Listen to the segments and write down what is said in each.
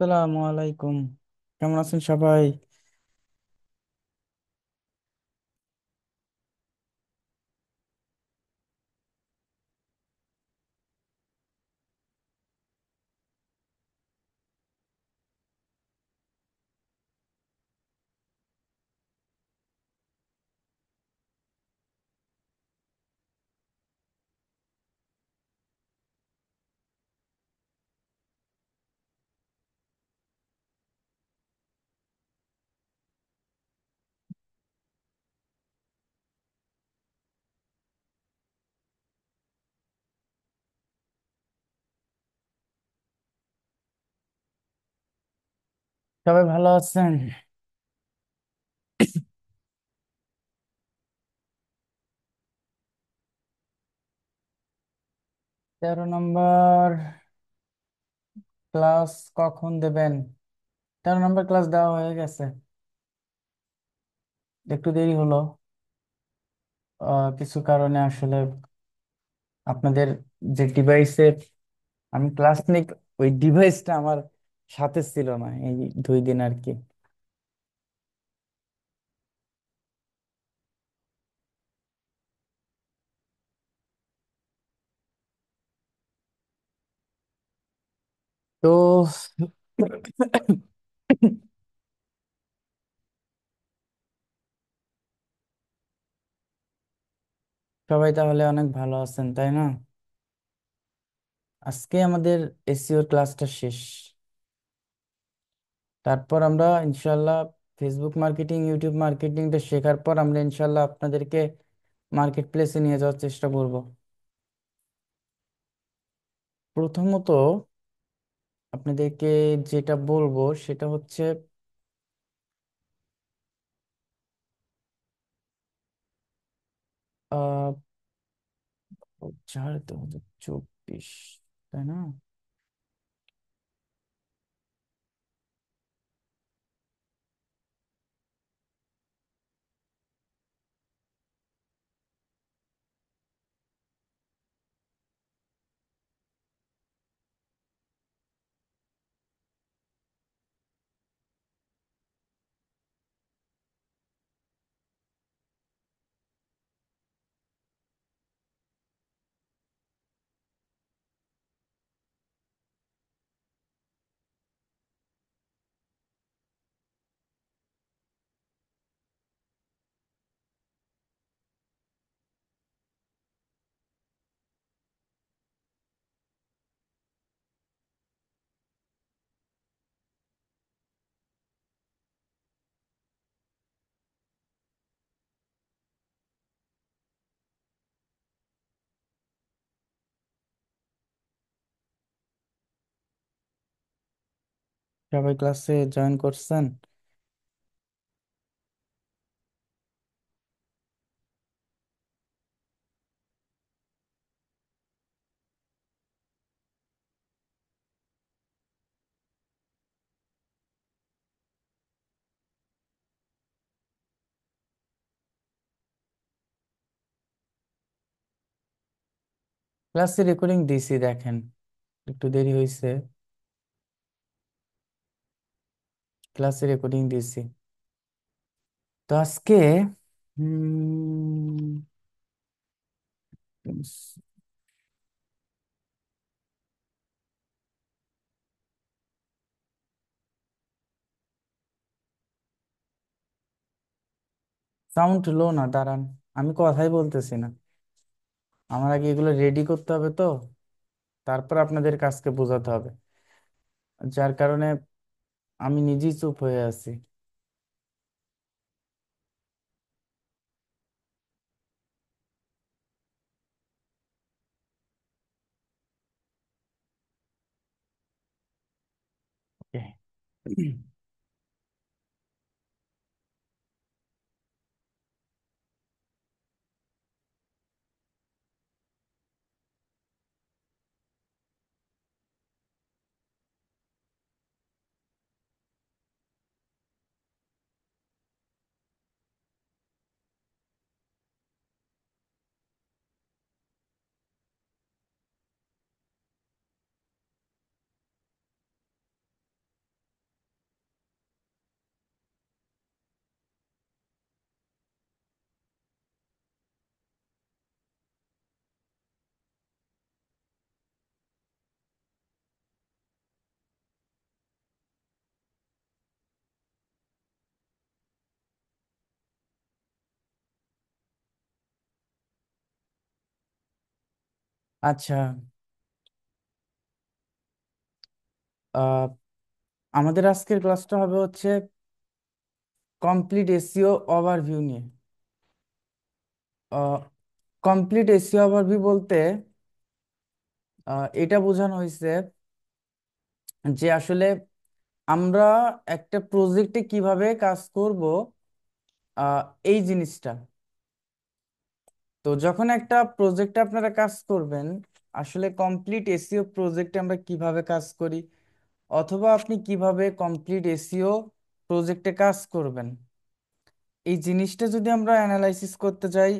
আসসালামু আলাইকুম। কেমন আছেন সবাই? সবাই ভালো আছেন? 13 নম্বর ক্লাস কখন দেবেন? 13 নম্বর ক্লাস দেওয়া হয়ে গেছে। একটু দেরি হলো। কিছু কারণে আসলে আপনাদের যে ডিভাইসে আমি ক্লাস নিই, ওই ডিভাইসটা আমার সাথে ছিল না এই 2 দিন আর কি। তো সবাই তাহলে অনেক ভালো আছেন, তাই না? আজকে আমাদের এসইও ক্লাসটা শেষ। তারপর আমরা ইনশাল্লাহ ফেসবুক মার্কেটিং, ইউটিউব মার্কেটিংটা শেখার পর আমরা ইনশাল্লাহ আপনাদেরকে মার্কেট প্লেসে নিয়ে যাওয়ার চেষ্টা করব। প্রথমত আপনাদেরকে যেটা বলবো সেটা হচ্ছে আহ 4/2024, তাই না? সবাই ক্লাসে জয়েন করছেন? ক্লাসে রেকর্ডিং দিছি, দেখেন। একটু দেরি হয়েছে। ক্লাসে রেকর্ডিং দিছি। তো আজকে সাউন্ড লো না, দাঁড়ান। আমি কথাই বলতেছি না। আমার আগে এগুলো রেডি করতে হবে তো, তারপর আপনাদের কাজকে বোঝাতে হবে। যার কারণে আমি নিজেই চুপ হয়ে আছি। Okay. আচ্ছা, আহ, আমাদের আজকের ক্লাসটা হবে হচ্ছে কমপ্লিট এসইও ওভারভিউ নিয়ে। কমপ্লিট এসইও ওভারভিউ বলতে এটা বোঝানো হয়েছে যে আসলে আমরা একটা প্রজেক্টে কিভাবে কাজ করব, এই জিনিসটা। তো যখন একটা প্রজেক্টে আপনারা কাজ করবেন, আসলে কমপ্লিট এসইও প্রজেক্টে আমরা কিভাবে কাজ করি, অথবা আপনি কিভাবে কমপ্লিট এসইও প্রজেক্টে কাজ করবেন, এই জিনিসটা যদি আমরা অ্যানালাইসিস করতে যাই,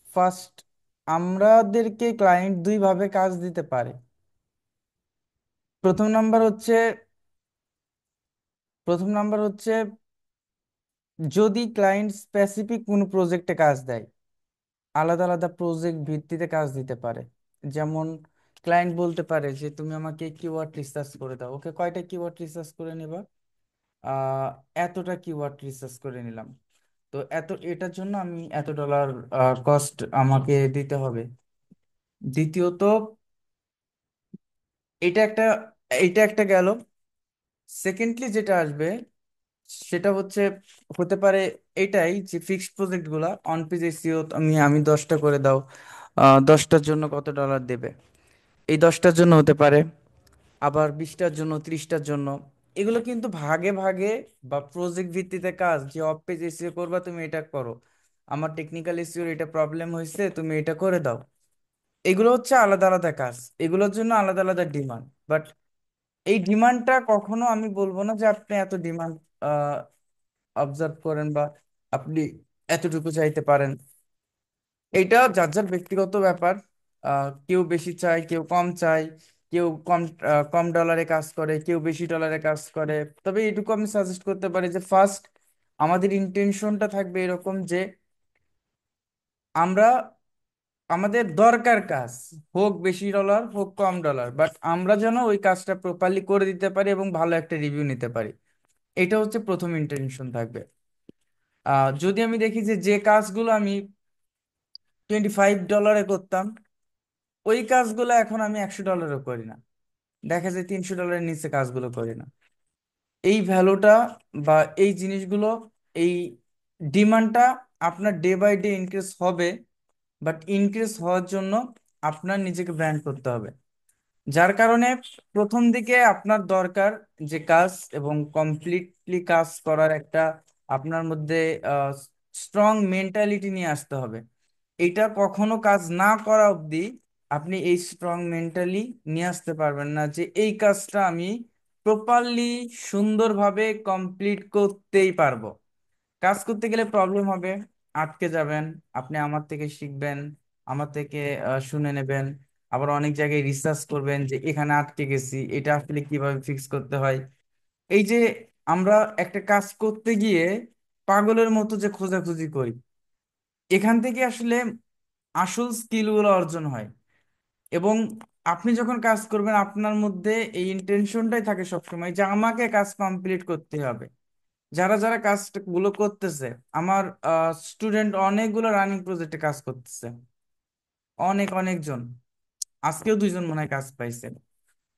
ফার্স্ট আমাদেরকে ক্লায়েন্ট দুই ভাবে কাজ দিতে পারে। প্রথম নাম্বার হচ্ছে প্রথম নাম্বার হচ্ছে যদি ক্লায়েন্ট স্পেসিফিক কোনো প্রজেক্টে কাজ দেয়, আলাদা আলাদা প্রজেক্ট ভিত্তিতে কাজ দিতে পারে। যেমন ক্লায়েন্ট বলতে পারে যে তুমি আমাকে কিওয়ার্ড রিসার্চ করে দাও। ওকে, কয়টা কিওয়ার্ড রিসার্চ করে নেবা? আহ এতটা কিওয়ার্ড রিসার্চ করে নিলাম। তো এটার জন্য আমি $এত কস্ট আমাকে দিতে হবে। দ্বিতীয়ত, এটা একটা এটা একটা গেল। সেকেন্ডলি যেটা আসবে সেটা হতে পারে এটাই যে ফিক্সড প্রজেক্ট গুলা অন পেজ এসিও আমি আমি 10টা করে দাও, 10টার জন্য $কত দেবে। এই 10টার জন্য হতে পারে, আবার 20টার জন্য, 30টার জন্য। এগুলো কিন্তু ভাগে ভাগে বা প্রজেক্ট ভিত্তিতে কাজ, যে অফ পেজ এসিও করবা তুমি এটা করো, আমার টেকনিক্যাল এসিওর এটা প্রবলেম হয়েছে তুমি এটা করে দাও। এগুলো হচ্ছে আলাদা আলাদা কাজ, এগুলোর জন্য আলাদা আলাদা ডিমান্ড। বাট এই ডিমান্ডটা কখনো আমি বলবো না যে আপনি এত ডিমান্ড অবজার্ভ করেন বা আপনি এতটুকু চাইতে পারেন। এটা যার যার ব্যক্তিগত ব্যাপার। কেউ বেশি চায়, কেউ কম চায়, কেউ কম ডলারে কাজ করে, কেউ বেশি ডলারে কাজ করে। তবে এটুকু আমি সাজেস্ট করতে পারি যে ফার্স্ট আমাদের ইন্টেনশনটা থাকবে এরকম যে আমরা আমাদের দরকার কাজ, হোক বেশি ডলার হোক কম ডলার, বাট আমরা যেন ওই কাজটা প্রপারলি করে দিতে পারি এবং ভালো একটা রিভিউ নিতে পারি। এটা হচ্ছে প্রথম ইন্টেনশন থাকবে। যদি আমি দেখি যে যে কাজগুলো আমি $25 করতাম, ওই কাজগুলো এখন আমি $100 করি না, দেখা যায় $300 নিচে কাজগুলো করি না। এই ভ্যালুটা বা এই জিনিসগুলো, এই ডিমান্ডটা আপনার ডে বাই ডে ইনক্রিজ হবে। বাট ইনক্রিজ হওয়ার জন্য আপনার নিজেকে ব্র্যান্ড করতে হবে। যার কারণে প্রথম দিকে আপনার দরকার যে কাজ এবং কমপ্লিটলি কাজ করার একটা আপনার মধ্যে স্ট্রং মেন্টালিটি নিয়ে আসতে হবে। এটা কখনো কাজ না করা অবধি আপনি এই স্ট্রং মেন্টালি নিয়ে আসতে পারবেন না যে এই কাজটা আমি প্রপারলি সুন্দরভাবে কমপ্লিট করতেই পারবো। কাজ করতে গেলে প্রবলেম হবে, আটকে যাবেন। আপনি আমার থেকে শিখবেন, আমার থেকে শুনে নেবেন, আবার অনেক জায়গায় রিসার্চ করবেন যে এখানে আটকে গেছি, এটা আসলে কিভাবে ফিক্স করতে হয়। এই যে আমরা একটা কাজ করতে গিয়ে পাগলের মতো যে খোঁজাখুঁজি করি, এখান থেকে আসলে আসল স্কিলগুলো অর্জন হয়। এবং আপনি যখন কাজ করবেন আপনার মধ্যে এই ইন্টেনশনটাই থাকে সবসময় যে আমাকে কাজ কমপ্লিট করতে হবে। যারা যারা কাজগুলো করতেছে, আমার স্টুডেন্ট অনেকগুলো রানিং প্রজেক্টে কাজ করতেছে, অনেকজন। আজকেও দুইজন মনে হয় কাজ পাইছে।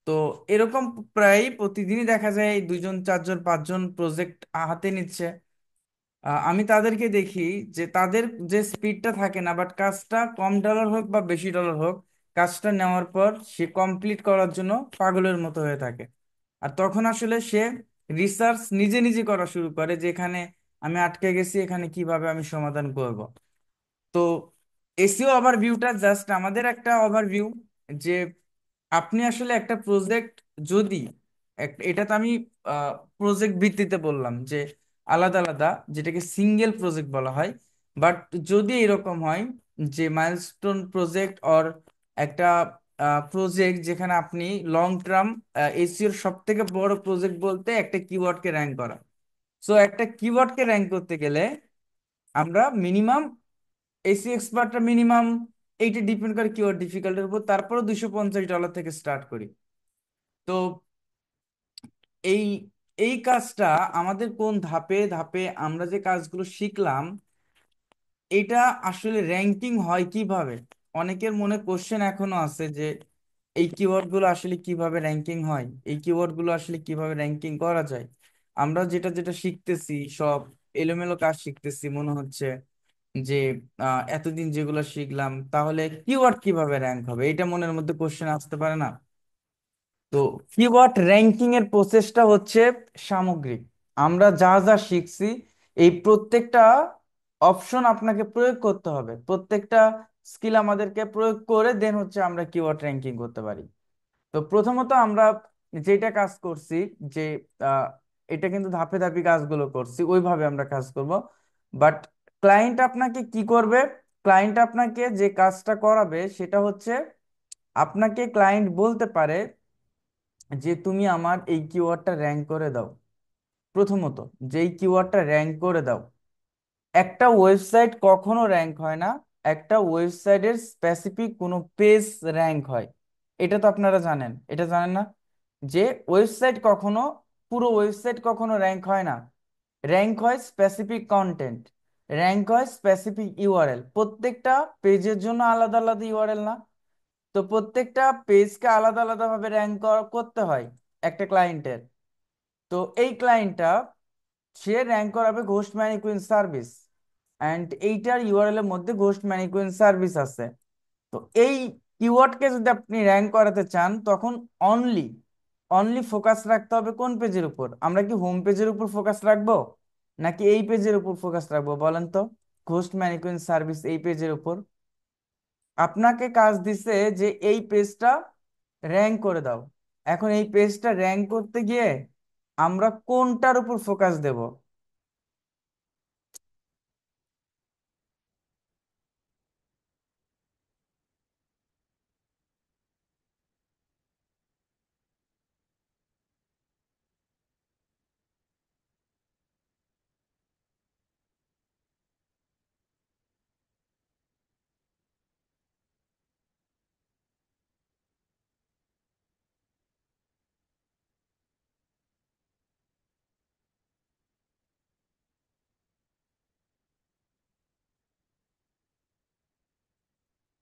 তো এরকম প্রায় প্রতিদিনই দেখা যায় এই দুইজন, চারজন, পাঁচজন প্রজেক্ট হাতে নিচ্ছে। আমি তাদেরকে দেখি যে তাদের যে স্পিডটা থাকে না, বাট কাজটা কম ডলার হোক বা বেশি ডলার হোক, কাজটা নেওয়ার পর সে কমপ্লিট করার জন্য পাগলের মতো হয়ে থাকে। আর তখন আসলে সে রিসার্চ নিজে নিজে করা শুরু করে যে এখানে আমি আটকে গেছি, এখানে কিভাবে আমি সমাধান করব। তো এসিও ওভারভিউটা জাস্ট আমাদের একটা ওভারভিউ যে আপনি আসলে একটা প্রজেক্ট, যদি এটা তো আমি প্রজেক্ট ভিত্তিতে বললাম যে আলাদা আলাদা, যেটাকে সিঙ্গেল প্রজেক্ট বলা হয়। বাট যদি এরকম হয় যে মাইলস্টোন প্রজেক্ট অর একটা প্রজেক্ট যেখানে আপনি লং টার্ম, এসিওর সব থেকে বড় প্রজেক্ট বলতে একটা কিওয়ার্ডকে র্যাঙ্ক করা। সো একটা কিওয়ার্ডকে র্যাঙ্ক করতে গেলে আমরা মিনিমাম, এসি এক্সপার্টরা মিনিমাম, এইটা ডিপেন্ড করে কিওয়ার্ড ডিফিকাল্টের উপর, তারপরে $250 থেকে স্টার্ট করি। তো এই এই কাজটা আমাদের কোন ধাপে ধাপে আমরা যে কাজগুলো শিখলাম, এটা আসলে র্যাঙ্কিং হয় কিভাবে, অনেকের মনে কোশ্চেন এখনো আছে যে এই কিওয়ার্ড গুলো আসলে কিভাবে র্যাঙ্কিং হয়, এই কিওয়ার্ড গুলো আসলে কিভাবে র্যাঙ্কিং করা যায়। আমরা যেটা যেটা শিখতেছি সব এলোমেলো কাজ শিখতেছি মনে হচ্ছে যে এতদিন যেগুলো শিখলাম তাহলে কিওয়ার্ড কিভাবে র্যাঙ্ক হবে, এটা মনের মধ্যে কোশ্চেন আসতে পারে না? তো কিওয়ার্ড র্যাঙ্কিং এর প্রসেসটা হচ্ছে সামগ্রিক। আমরা যা যা শিখছি এই প্রত্যেকটা অপশন আপনাকে প্রয়োগ করতে হবে, প্রত্যেকটা স্কিল আমাদেরকে প্রয়োগ করে দেন হচ্ছে আমরা কিওয়ার্ড র্যাঙ্কিং করতে পারি। তো প্রথমত আমরা যেটা কাজ করছি যে আহ, এটা কিন্তু ধাপে ধাপে কাজগুলো করছি, ওইভাবে আমরা কাজ করব। বাট ক্লায়েন্ট আপনাকে কি করবে, ক্লায়েন্ট আপনাকে যে কাজটা করাবে সেটা হচ্ছে আপনাকে ক্লায়েন্ট বলতে পারে যে তুমি আমার এই কিওয়ার্ডটা র্যাঙ্ক করে দাও। প্রথমত যে এই কিওয়ার্ডটা র্যাঙ্ক করে দাও। একটা ওয়েবসাইট কখনো র্যাঙ্ক হয় না, একটা ওয়েবসাইটের স্পেসিফিক কোনো পেজ র্যাঙ্ক হয়। এটা তো আপনারা জানেন, এটা জানেন না যে ওয়েবসাইট কখনো, পুরো ওয়েবসাইট কখনো র্যাঙ্ক হয় না। র্যাঙ্ক হয় স্পেসিফিক কন্টেন্ট, র্যাঙ্ক হয় স্পেসিফিক ইউআরএল। প্রত্যেকটা পেজের জন্য আলাদা আলাদা ইউআরএল না? তো প্রত্যেকটা পেজকে আলাদা আলাদা ভাবে র্যাঙ্ক করতে হয় একটা ক্লায়েন্টের। তো এই ক্লায়েন্টটা সে র্যাঙ্ক করাবে ঘোস্ট ম্যানিকুইন সার্ভিস, অ্যান্ড এইটার ইউআরএল এর মধ্যে ঘোস্ট ম্যানিকুইন সার্ভিস আছে। তো এই কিওয়ার্ডকে যদি আপনি র্যাঙ্ক করাতে চান তখন অনলি অনলি ফোকাস রাখতে হবে কোন পেজের উপর? আমরা কি হোম পেজের উপর ফোকাস রাখবো নাকি এই পেজের উপর ফোকাস রাখবো বলেন তো? ঘোস্ট ম্যানিকুইন সার্ভিস এই পেজের উপর। আপনাকে কাজ দিছে যে এই পেজটা র্যাঙ্ক করে দাও। এখন এই পেজটা র্যাঙ্ক করতে গিয়ে আমরা কোনটার উপর ফোকাস দেব?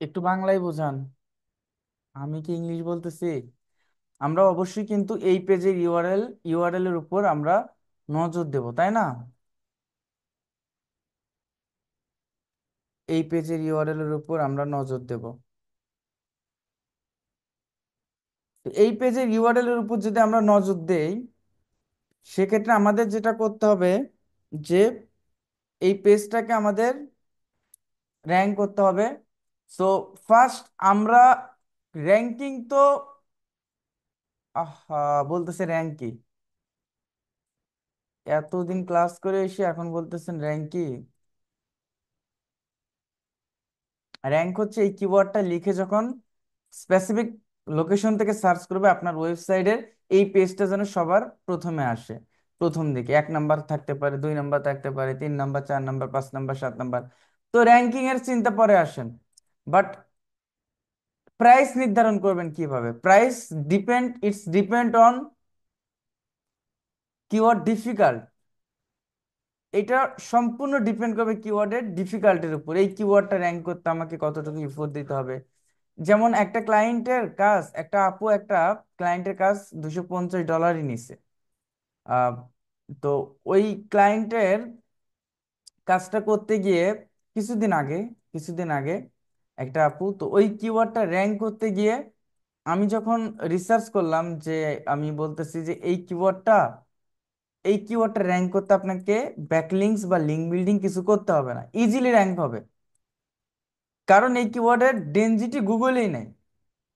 একটু বাংলায় বোঝান, আমি কি ইংলিশ বলতেছি? আমরা অবশ্যই কিন্তু এই পেজের ইউআরএল এর উপর আমরা নজর দেব, তাই না? এই পেজের ইউআরএল এর উপর আমরা নজর দেব। তো এই পেজের ইউআরএল এর উপর যদি আমরা নজর দেই সেক্ষেত্রে আমাদের যেটা করতে হবে যে এই পেজটাকে আমাদের র্যাঙ্ক করতে হবে। সো ফার্স্ট আমরা র্যাঙ্কিং তো, আহা, বলতেছে র্যাঙ্ক কি? এতদিন ক্লাস করে এসে এখন বলতেছেন র্যাঙ্ক কি? র্যাঙ্ক হচ্ছে এই কিওয়ার্ডটা লিখে যখন স্পেসিফিক লোকেশন থেকে সার্চ করবে আপনার ওয়েবসাইটের, এই পেজটা যেন সবার প্রথমে আসে, প্রথম দিকে 1 নাম্বার থাকতে পারে, 2 নাম্বার থাকতে পারে, 3 নাম্বার, 4 নাম্বার, 5 নাম্বার, 7 নাম্বার। তো র্যাঙ্কিং এর চিন্তা পরে আসেন। বাট প্রাইস নির্ধারণ করবেন কিভাবে? Price depend on keyword difficult. এটা সম্পূর্ণ ডিপেন্ড করবে কিওয়ার্ডের ডিফিকাল্টের উপর, এই কিওয়ার্ডটা র্যাঙ্ক করতে আমাকে কতটুকু এফোর্ট দিতে হবে। যেমন একটা ক্লায়েন্টের কাজ, একটা আপু একটা ক্লায়েন্টের কাজ $250 নিছে। আহ, তো ওই ক্লায়েন্টের কাজটা করতে গিয়ে কিছুদিন আগে কিছুদিন আগে একটা আপু, তো ওই কিওয়ার্ডটা র্যাঙ্ক করতে গিয়ে আমি যখন রিসার্চ করলাম যে আমি বলতেছি যে এই কিওয়ার্ডটা র্যাঙ্ক করতে আপনাকে ব্যাকলিংকস বা লিঙ্ক বিল্ডিং কিছু করতে হবে না, ইজিলি র্যাঙ্ক হবে। কারণ এই কিওয়ার্ডের ডেনসিটি গুগলেই নাই,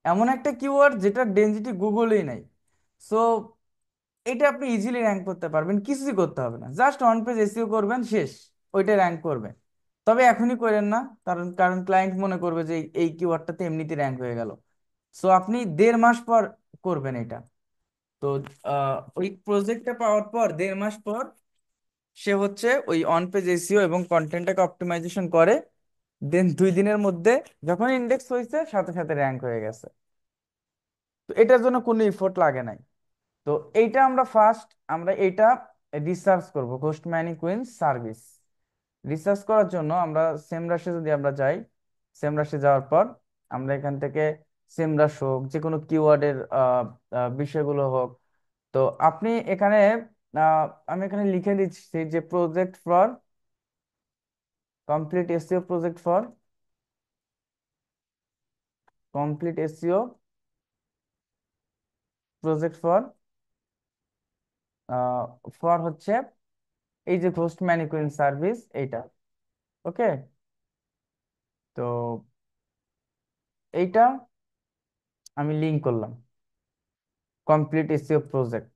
এমন একটা কিওয়ার্ড যেটা ডেনসিটি গুগলেই নাই। সো এটা আপনি ইজিলি র্যাঙ্ক করতে পারবেন, কিছুই করতে হবে না, জাস্ট অন পেজ এসইও করবেন, শেষ, ওইটা র্যাঙ্ক করবে। তবে এখনই করেন না, কারণ কারণ ক্লায়েন্ট মনে করবে যে এই কিওয়ার্ডটাতে এমনিতে র্যাঙ্ক হয়ে গেল। সো আপনি 1.5 মাস পর করবেন এটা। তো ওই প্রজেক্টটা পাওয়ার পর 1.5 মাস পর সে হচ্ছে ওই অন পেজ এসইও এবং কন্টেন্টটাকে অপটিমাইজেশন করে, দেন 2 দিনের মধ্যে যখন ইন্ডেক্স হয়েছে সাথে সাথে র্যাঙ্ক হয়ে গেছে। তো এটার জন্য কোনো ইফোর্ট লাগে নাই। তো এইটা আমরা এইটা রিসার্চ করব, ঘোস্ট ম্যানিকুইন সার্ভিস। রিসার্চ করার জন্য আমরা সেমরাশে যদি আমরা যাই, সেমরাশে যাওয়ার পর আমরা এখান থেকে সেমরাশ হোক, যে কোনো কিওয়ার্ডের বিষয়গুলো হোক, তো আপনি এখানে আহ, আমি এখানে লিখে দিচ্ছি যে project for complete SEO, project for complete SEO, project for for হচ্ছে এই যে ঘোস্ট ম্যানিকুইন সার্ভিস এইটা। ওকে, তো এইটা আমি লিঙ্ক করলাম, কমপ্লিট এসইও প্রজেক্ট।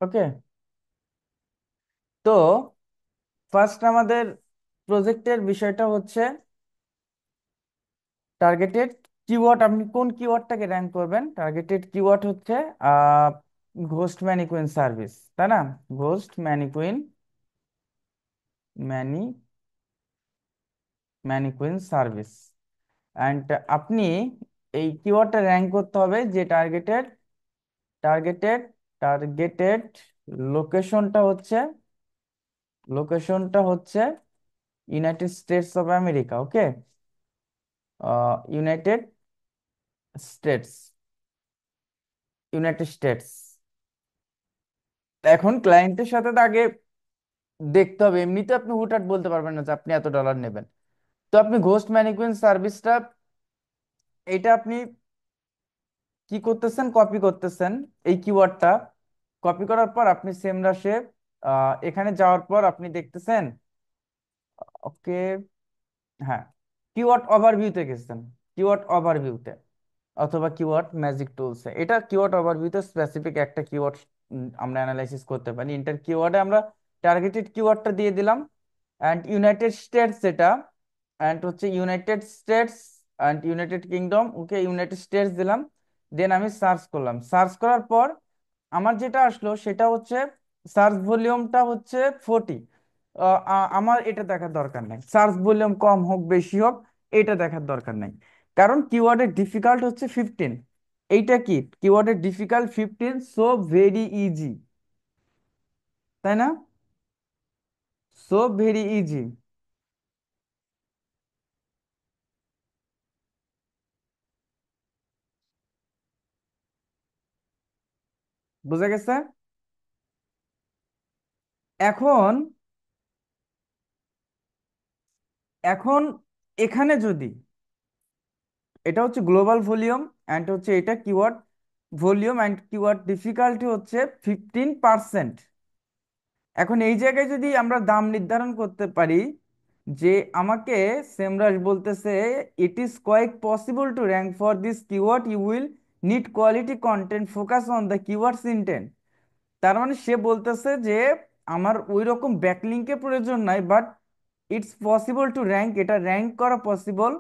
ওকে, তো ফার্স্ট আমাদের প্রজেক্টের বিষয়টা হচ্ছে টার্গেটেড কিওয়ার্ড। আপনি কোন কিওয়ার্ডটাকে র্যাঙ্ক করবেন? টার্গেটেড কিওয়ার্ড হচ্ছে আহ ঘোস্ট ম্যানিকুইন সার্ভিস, তাই না? Ghost mannequin, many mannequin service. And আপনি এই কিওয়ার্ডটা র্যাঙ্ক করতে হবে যে টার্গেটেড টার্গেটেড লোকেশনটা হচ্ছে United states of America. Okay, United states, United states. এখন ক্লায়েন্টের সাথে তো আগে দেখতে হবে, এমনিতে আপনি হুটহাট বলতে পারবেন না যে আপনি এত ডলার নেবেন। তো আপনি ঘোস্ট ম্যানিকুইন সার্ভিসটা, এটা আপনি কি করতেছেন, কপি করতেছেন এই কিওয়ার্ডটা। কপি করার পর আপনি সেমরাশে এখানে যাওয়ার পর আপনি দেখতেছেন। ওকে, হ্যাঁ, কিওয়ার্ড ওভারভিউতে গেছেন, কিওয়ার্ড ওভারভিউতে অথবা কিওয়ার্ড ম্যাজিক টুলসে। এটা কিওয়ার্ড ওভারভিউতে স্পেসিফিক একটা কিওয়ার্ড আমরা অ্যানালাইসিস করতে পারি। ইন্টার কিওয়ার্ডে আমরা টার্গেটেড কিওয়ার্ডটা দিয়ে দিলাম, অ্যান্ড ইউনাইটেড স্টেটস এটা, অ্যান্ড হচ্ছে United States and United Kingdom. Okay, United States দিলাম। দেন আমি সার্চ করলাম, সার্চ করার পর আমার যেটা আসলো সেটা হচ্ছে সার্চ ভলিউমটা হচ্ছে 40। আমার এটা দেখার দরকার নেই, সার্চ ভলিউম কম হোক বেশি হোক এটা দেখার দরকার নেই, কারণ কিওয়ার্ডের ডিফিকাল্ট হচ্ছে 15। এইটা কি কিওয়ার্ডের ডিফিকাল্ট 15, সো ভেরি ইজি, তাই না? So very easy. বুঝা গেছে? এখন এখন এখানে যদি এটা হচ্ছে গ্লোবাল ভলিউম, অ্যান্ড হচ্ছে এটা keyword volume, and keyword difficulty হচ্ছে 15%। এখন এই জায়গায় যদি আমরা দাম নির্ধারণ করতে পারি যে আমাকে সেমরাশ বলতেছে it is quite possible to rank for this keyword, you will need quality content, focus on the keywords intent. তার মানে সে বলতেছে যে আমার ওই রকম ব্যাকলিংকের প্রয়োজন নাই, but it's possible to rank, এটা র্যাঙ্ক করা পসিবল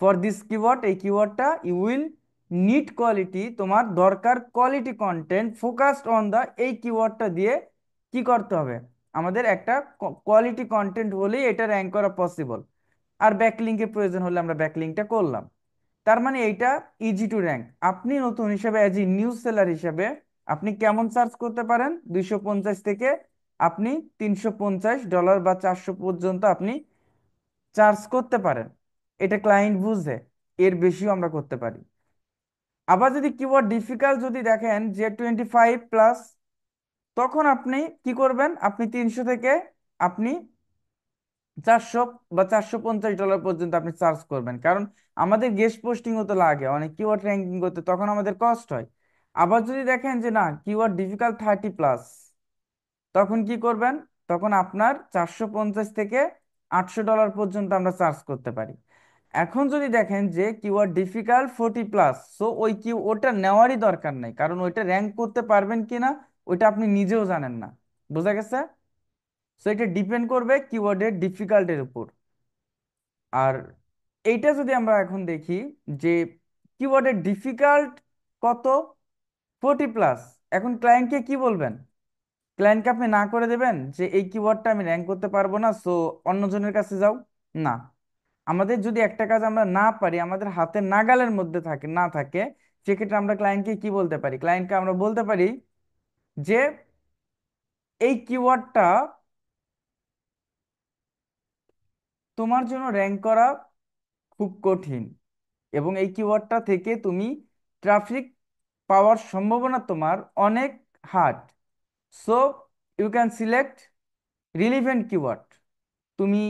ফর দিস কিওয়ার্ড, এই কিওয়ার্ডটা। ইউ উইল নিড কোয়ালিটি, তোমার দরকার quality content, focused on the, এই কিওয়ার্ডটা দিয়ে কি করতে হবে, আমাদের একটা কোয়ালিটি কন্টেন্ট হলেই এটা র্যাঙ্ক করা পসিবল। আর ব্যাকলিংকের প্রয়োজন হলে আমরা ব্যাকলিংকটা করলাম। তার মানে এইটা ইজি টু র্যাঙ্ক। আপনি নতুন হিসেবে অ্যাজ এ নিউজ সেলার হিসেবে আপনি কেমন সার্চ করতে পারেন? 250 থেকে আপনি $350 বা 400 পর্যন্ত আপনি চার্জ করতে পারেন। এটা ক্লায়েন্ট বুঝে, এর বেশিও আমরা করতে পারি। আবার যদি কিওয়ার্ড ডিফিকাল্ট যদি দেখেন যে 25+, তখন আপনি কি করবেন? আপনি 300 থেকে আপনি 400 বা $450 পর্যন্ত আপনি চার্জ করবেন, কারণ আমাদের গেস্ট পোস্টিং তো লাগে, অনেক কিওয়ার্ড র্যাঙ্কিং করতে, তখন আমাদের কষ্ট হয়। আবার যদি দেখেন যে না, কিওয়ার্ড ডিফিকাল্ট 30+, তখন কি করবেন? তখন আপনার 450 থেকে $800 পর্যন্ত আমরা চার্জ করতে পারি। এখন যদি দেখেন যে কিওয়ার্ড ডিফিকাল্ট 40+, সো ওই ওটা নেওয়ারই দরকার নাই, কারণ ওইটা র্যাঙ্ক করতে পারবেন কিনা ওইটা আপনি নিজেও জানেন না। বোঝা গেছে? সো এটা ডিপেন্ড করবে কিওয়ার্ডের ডিফিকাল্টের উপর। আর এইটা যদি আমরা এখন দেখি যে কিওয়ার্ডের ডিফিকাল্ট কত, 40+, এখন ক্লায়েন্টকে কি বলবেন? ক্লায়েন্টকে আপনি না করে দেবেন যে এই কিওয়ার্ডটা আমি র্যাঙ্ক করতে পারবো না, সো অন্যজনের কাছে যাও? না। আমাদের যদি একটা কাজ আমরা না পারি, আমাদের হাতের নাগালের মধ্যে থাকে না থাকে, সেক্ষেত্রে আমরা ক্লায়েন্টকে কি বলতে পারি? ক্লায়েন্টকে আমরা বলতে পারি যে এই কিওয়ার্ডটা তোমার জন্য র্যাঙ্ক করা খুব কঠিন, এবং এই কিওয়ার্ডটা থেকে তুমি ট্রাফিক পাওয়ার সম্ভাবনা তোমার অনেক hard. So you can select relevant keyword. তুমি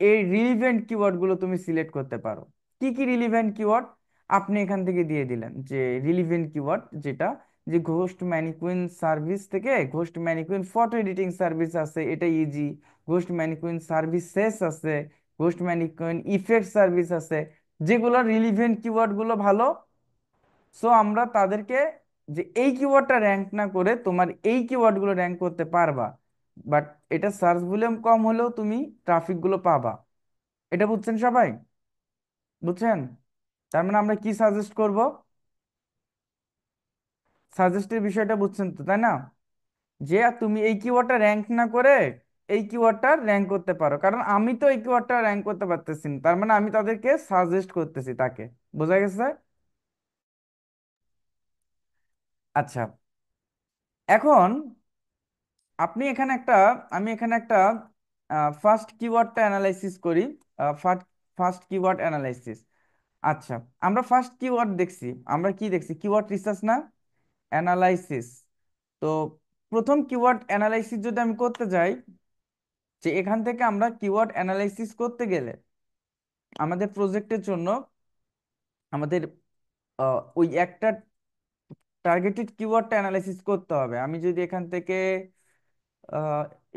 এই রিলিভেন্ট কিওয়ার্ডগুলো তুমি সিলেক্ট করতে পারো। কি কি রিলিভেন্ট কিওয়ার্ড আপনি এখান থেকে দিয়ে দিলেন, যে রিলিভেন্ট কিওয়ার্ড যেটা, যে ঘোস্ট ম্যানিকুইন সার্ভিস থেকে ghost mannequin photo editing service আছে, এটা ইজি। ঘোস্ট ম্যানিকুইন সার্ভিসেস আছে, ঘোস্ট ম্যানিকুইন ইফেক্ট সার্ভিস আছে, যেগুলো রিলিভেন্ট কিওয়ার্ড গুলো ভালো। সো আমরা তাদেরকে, যে এই কিওয়ার্ডটা র্যাঙ্ক না করে তোমার এই কিওয়ার্ড গুলো র্যাঙ্ক করতে পারবা, বাট এটা সার্চ ভলিউম কম হলেও তুমি ট্রাফিক গুলো পাবা। এটা বুঝছেন সবাই? বুঝছেন? তার মানে আমরা কি সাজেস্ট করব? সাজেস্টের বিষয়টা বুঝছেন তো, তাই না? যে তুমি এই কিওয়ার্ডটা র্যাঙ্ক না করে এই কিওয়ার্ডটা র্যাঙ্ক করতে পারো, কারণ আমি তো এই কিওয়ার্ডটা র্যাঙ্ক করতে পারতেছি না, তার মানে আমি তাদেরকে সাজেস্ট করতেছি তাকে। বোঝা গেছে? আচ্ছা, এখন আপনি এখানে একটা, আমি এখানে একটা ফার্স্ট কিওয়ার্ডটা অ্যানালাইসিস করি। First keyword analysis. আচ্ছা, আমরা ফার্স্ট কিওয়ার্ড দেখছি, আমরা কি দেখছি? কিওয়ার্ড রিসার্চ না, অ্যানালাইসিস। তো প্রথম কিওয়ার্ড অ্যানালাইসিস যদি আমি করতে যাই, যে এখান থেকে আমরা কিওয়ার্ড অ্যানালাইসিস করতে গেলে আমাদের প্রজেক্টের জন্য আমাদের ওই একটা টার্গেটেড কিওয়ার্ডটা অ্যানালাইসিস করতে হবে। আমি যদি এখান থেকে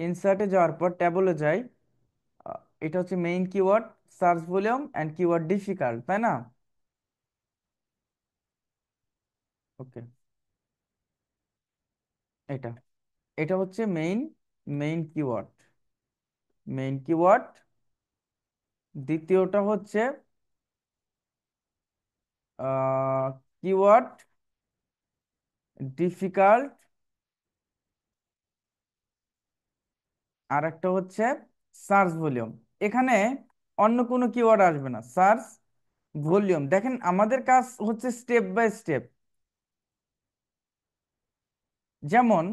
ইনসার্টে যাওয়ার পর ট্যাবলে যাই, এটা হচ্ছে main keyword, search volume and keyword difficult, তাই না? ওকে, এটা এটা হচ্ছে main main keyword. Main keyword. দ্বিতীয়টা হচ্ছে কিওয়ার্ড ডিফিকাল্ট। আর একটা হচ্ছে সার্চ ভলিউম। এখানে অন্য কোনো কিওয়ার্ড আসবে না, সার্চ ভলিউম। দেখেন আমাদের কাজ হচ্ছে স্টেপ বাই স্টেপ। যেমন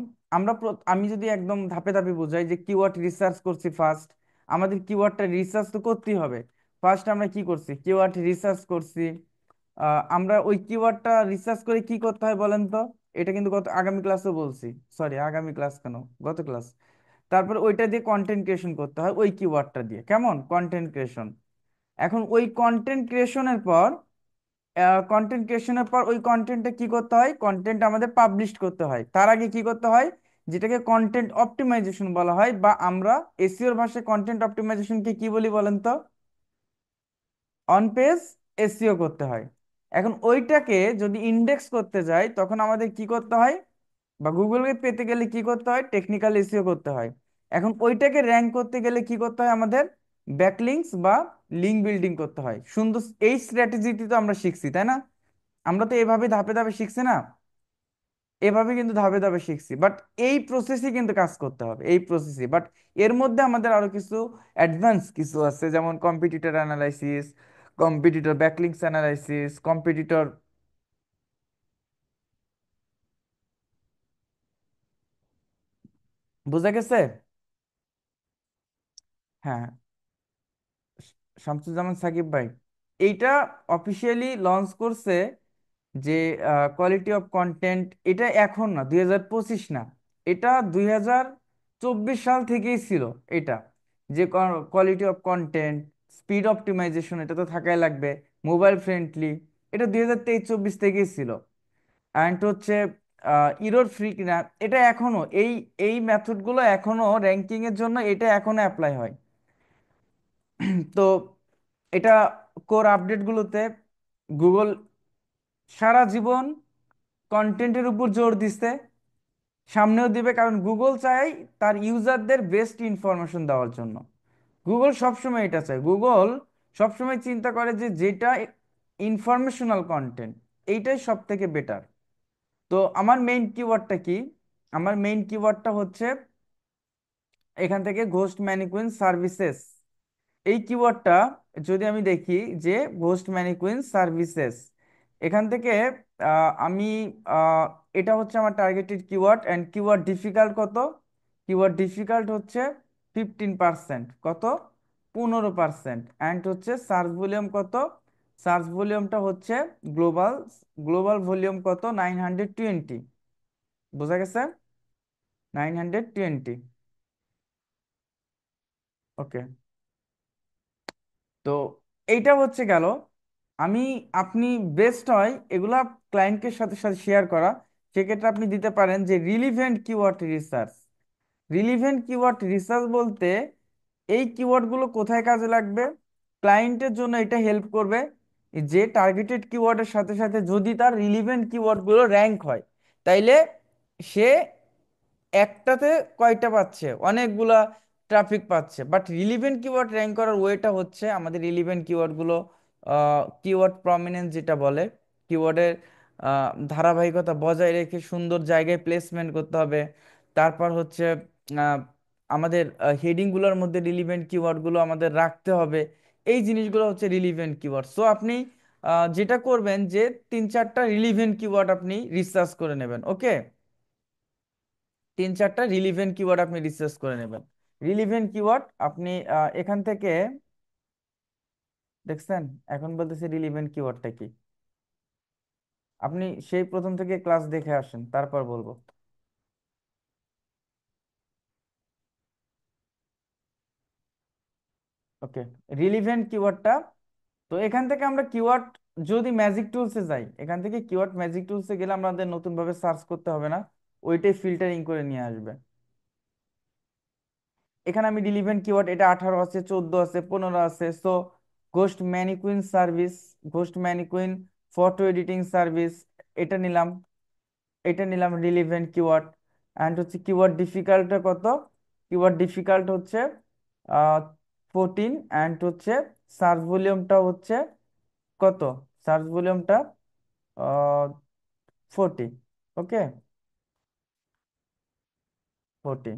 আমি যদি একদম ধাপে ধাপে বোঝাই, যে কিওয়ার্ড রিসার্চ করছি ফার্স্ট, আমাদের কিওয়ার্ডটা রিসার্চ তো করতেই হবে। ফার্স্ট আমরা কি করছি? কিওয়ার্ড রিসার্চ করছি। আমরা ওই কিওয়ার্ডটা রিসার্চ করে কি করতে হয় বলেন তো? এটা কিন্তু গত আগামী ক্লাসে বলছি। সরি, আগামী ক্লাস কেন, গত ক্লাস। তারপর ওইটা দিয়ে কন্টেন্ট ক্রিয়েশন করতে হয়, ওই কিওয়ার্ডটা দিয়ে। কেমন কন্টেন্ট ক্রিয়েশন? এখন ওই কন্টেন্ট ক্রিয়েশনের পর ওই কন্টেন্টটা কি করতে হয়? কন্টেন্ট আমাদের পাবলিশ করতে হয়। তার আগে কি করতে হয়? যেটাকে কন্টেন্ট অপটিমাইজেশন বলা হয়, বা আমরা এসইওর ভাষায় কন্টেন্ট অপটিমাইজেশনকে কি বলি বলেন তো? অন পেজ এসইও করতে হয়। এখন ওইটাকে যদি ইন্ডেক্স করতে যাই, তখন আমাদের কি করতে হয়? বা গুগলকে পেতে গেলে কি করতে হয়? টেকনিক্যাল এসইও করতে হয়। এখন ওইটাকে র্যাঙ্ক করতে গেলে কি করতে হয় আমাদের? ব্যাকলিংকস বা লিঙ্ক বিল্ডিং করতে হয়। সুন্দর, এই স্ট্র্যাটেজিটি তো আমরা শিখছি, তাই না? আমরা তো এভাবে ধাপে ধাপে শিখছি না? এভাবে কিন্তু ধাপে ধাপে শিখছি, বাট এই প্রসেসই কিন্তু কাজ করতে হবে, এই প্রসেসই। বাট এর মধ্যে আমাদের আরো কিছু অ্যাডভান্স কিছু আছে, যেমন competitor analysis, competitor backlinks analysis, competitor. বোঝা গেছে? হ্যাঁ, শামসুজ্জামান সাকিব ভাই, এইটা অফিসিয়ালি লঞ্চ করছে, যে কোয়ালিটি অফ কন্টেন্ট। এটা এখন না, 2025 না, এটা 2024 সাল থেকেই ছিল। এটা যে quality of content, speed optimization, এটা তো থাকাই লাগবে, মোবাইল ফ্রেন্ডলি, এটা 2023-24 থেকেই ছিল। অ্যান্ড হচ্ছে ইরোর ফ্রি কিনা, এটা এখনো এই এই মেথডগুলো এখনো র্যাঙ্কিং এর জন্য এটা এখনো অ্যাপ্লাই হয়। তো এটা কোর আপডেটগুলোতে গুগল সারা জীবন কন্টেন্টের উপর জোর দিচ্ছে, সামনেও দিবে, কারণ গুগল চায় তার ইউজারদের বেস্ট ইনফরমেশন দেওয়ার জন্য। গুগল সবসময় এটা চায়। গুগল সবসময় চিন্তা করে যে যেটা ইনফরমেশনাল কন্টেন্ট, এইটাই সব থেকে বেটার। তো আমার মেইন কিওয়ার্ডটা কি? আমার মেইন কিওয়ার্ডটা হচ্ছে এখান থেকে ঘোস্ট ম্যানিকুইন সার্ভিসেস। এই কিওয়ার্ডটা যদি আমি দেখি, যে ঘোস্ট ম্যানিকুইন সার্ভিসেস, এখান থেকে আমি আহ, এটা হচ্ছে আমার targeted keyword, and keyword difficult কত? কিওয়ার্ড ডিফিকাল্ট হচ্ছে 15%, কত? 15%। অ্যান্ড হচ্ছে সার্চ ভলিউম কত? সার্চ ভলিউমটা হচ্ছে গ্লোবাল, গ্লোবাল ভলিউম কত? 920। বোঝা গেছে? 920। ওকে। তো এইটা হচ্ছে গেল। আমি, আপনি বেস্ট হয় এগুলা ক্লায়েন্টের সাথে সাথে শেয়ার করা। সেক্ষেত্রে আপনি দিতে পারেন যে relevant keyword research. Relevant keyword research বলতে এই কিওয়ার্ডগুলো কোথায় কাজে লাগবে? ক্লায়েন্টের জন্য এটা হেল্প করবে যে টার্গেটেড কিওয়ার্ডের সাথে সাথে যদি তার রিলিভেন্ট কিওয়ার্ডগুলো র্যাঙ্ক হয়, তাইলে সে একটাতে কয়টা পাচ্ছে? অনেকগুলা ট্রাফিক পাচ্ছে। বাট রিলিভেন্ট কিওয়ার্ড র্যাঙ্ক করার ওয়েটা হচ্ছে আমাদের রিলিভেন্ট কিওয়ার্ডগুলো, কিওয়ার্ড প্রমিনেন্স যেটা বলে, কিওয়ার্ডের ধারাবাহিকতা বজায় রেখে সুন্দর জায়গায় প্লেসমেন্ট করতে হবে। তারপর হচ্ছে আহ, আমাদের হেডিংগুলোর মধ্যে রিলিভেন্ট কিওয়ার্ডগুলো আমাদের রাখতে হবে। এই জিনিসগুলো হচ্ছে রিলিভেন্ট কিওয়ার্ড। সো আপনি যেটা করবেন যে 3-4টা রিলিভেন্ট কিওয়ার্ড আপনি রিসার্চ করে নেবেন। ওকে, 3-4টা রিলিভেন্ট কিওয়ার্ড আপনি রিসার্চ করে নেবেন। রিলিভেন্ট কিওয়ার্ড আপনি এখান থেকে দেখছেন। এখন বলতেছি রিলিভেন্ট কিওয়ার্ডটা কি। আপনি সেই প্রথম থেকে ক্লাস দেখে আসেন, তারপর বলবো। ওকে, রিলিভেন্ট কিওয়ার্ডটা, তো এখান থেকে আমরা কিওয়ার্ড, যদি ম্যাজিক টুলসে যাই, এখান থেকে কিওয়ার্ড ম্যাজিক টুলসে গেলে আমাদের নতুন ভাবে সার্চ করতে হবে না, ওইটাই ফিল্টারিং করে নিয়ে আসবে। এখানে আমি রিলিভেন্ট কিওয়ার্ড, এটা 18 আছে, 14 আছে, 15 আছে। So ghost mannequin service, ghost mannequin photo editing service, এটা নিলাম। এটা নিলাম রিলিভেন্ট কিওয়ার্ড। অ্যান্ড হচ্ছে কিওয়ার্ড ডিফিকাল্টটা কত? কিওয়ার্ড ডিফিকাল্ট হচ্ছে 14। অ্যান্ড হচ্ছে সার্চ ভলিউমটা হচ্ছে কত? সার্চ ভলিউমটা 40। ওকে, 40।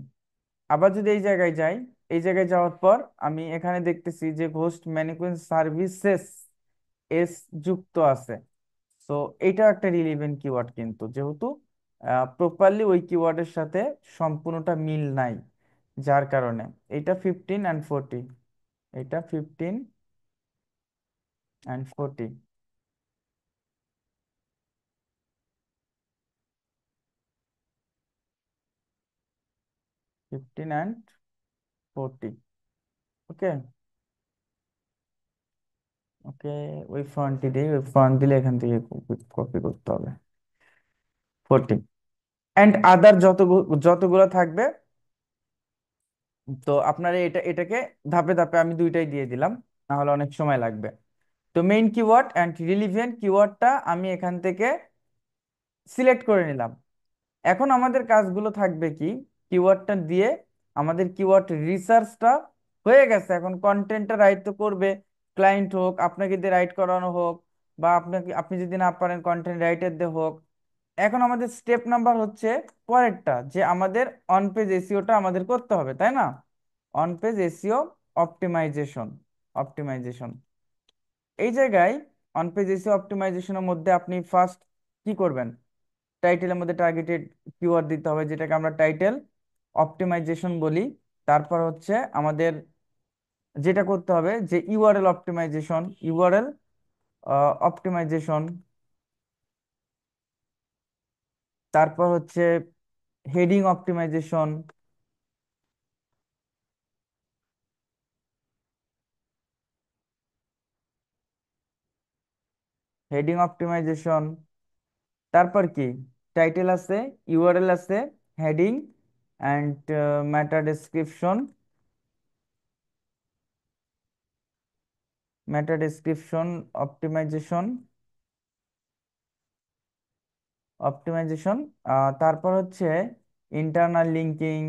আবার যদি এই জায়গায় যাই, এই জায়গায় যাওয়ার পর আমি এখানে দেখতেছি যে ঘোস্ট ম্যানিকুইন সার্ভিসেস এস যুক্ত আছে। তো এটা একটা রিলিভেন্ট কিওয়ার্ড, কিন্তু যেহেতু প্রপারলি ওই কিওয়ার্ডের সাথে সম্পূর্ণটা মিল নাই, যার কারণে এটা 15 and 40। এটা 15 and 40। 15 and 40। ওকে। ওকে, ওই ফন্টটি দিয়ে, ওই ফন্ট দিলে এখান থেকে কপি করতে হবে। 40 অ্যান্ড আদার যতগুলো থাকবে। তো আপনারা এটাকে ধাপে ধাপে আমি দুইটাই দিয়ে দিলাম, না হলে অনেক সময় লাগবে। তো মেইন কিওয়ার্ড অ্যান্ড রিলিভেন্ট কিওয়ার্ডটা আমি এখান থেকে সিলেক্ট করে নিলাম। এখন আমাদের কাজগুলো থাকবে কি? কিওয়ার্ডটা দিয়ে আমাদের কিওয়ার্ড রিসার্চটা হয়ে গেছে। এখন কন্টেন্টটা রাইট তো করবে, ক্লায়েন্ট হোক, আপনাকে দিয়ে রাইট করানো হোক, বা আপনাকে, আপনি যদি না পারেন কন্টেন্ট রাইটার দিয়ে হোক। এখন আমাদের স্টেপ নাম্বার হচ্ছে পরেরটা, যে আমাদের অন পেজ এসইওটা আমাদের করতে হবে, তাই না? On page SEO optimization, optimization এই জায়গায় অন পেজ এসইও অপটিমাইজেশনের মধ্যে আপনি ফার্স্ট কি করবেন? টাইটেলের মধ্যে টার্গেটেড কিওয়ার্ড দিতে হবে, যেটাকে আমরা টাইটেল অপটিমাইজেশন বলি। তারপর হচ্ছে আমাদের যেটা করতে হবে যে ইউআরএল অপটিমাইজেশন, ইউআরএল অপটিমাইজেশন। তারপর হচ্ছে হেডিং অপটিমাইজেশন, হেডিং অপটিমাইজেশন। তারপর কি? টাইটেল আছে, ইউআরএল আছে, heading and meta description, meta description optimization, optimization. তারপর হচ্ছে internal linking,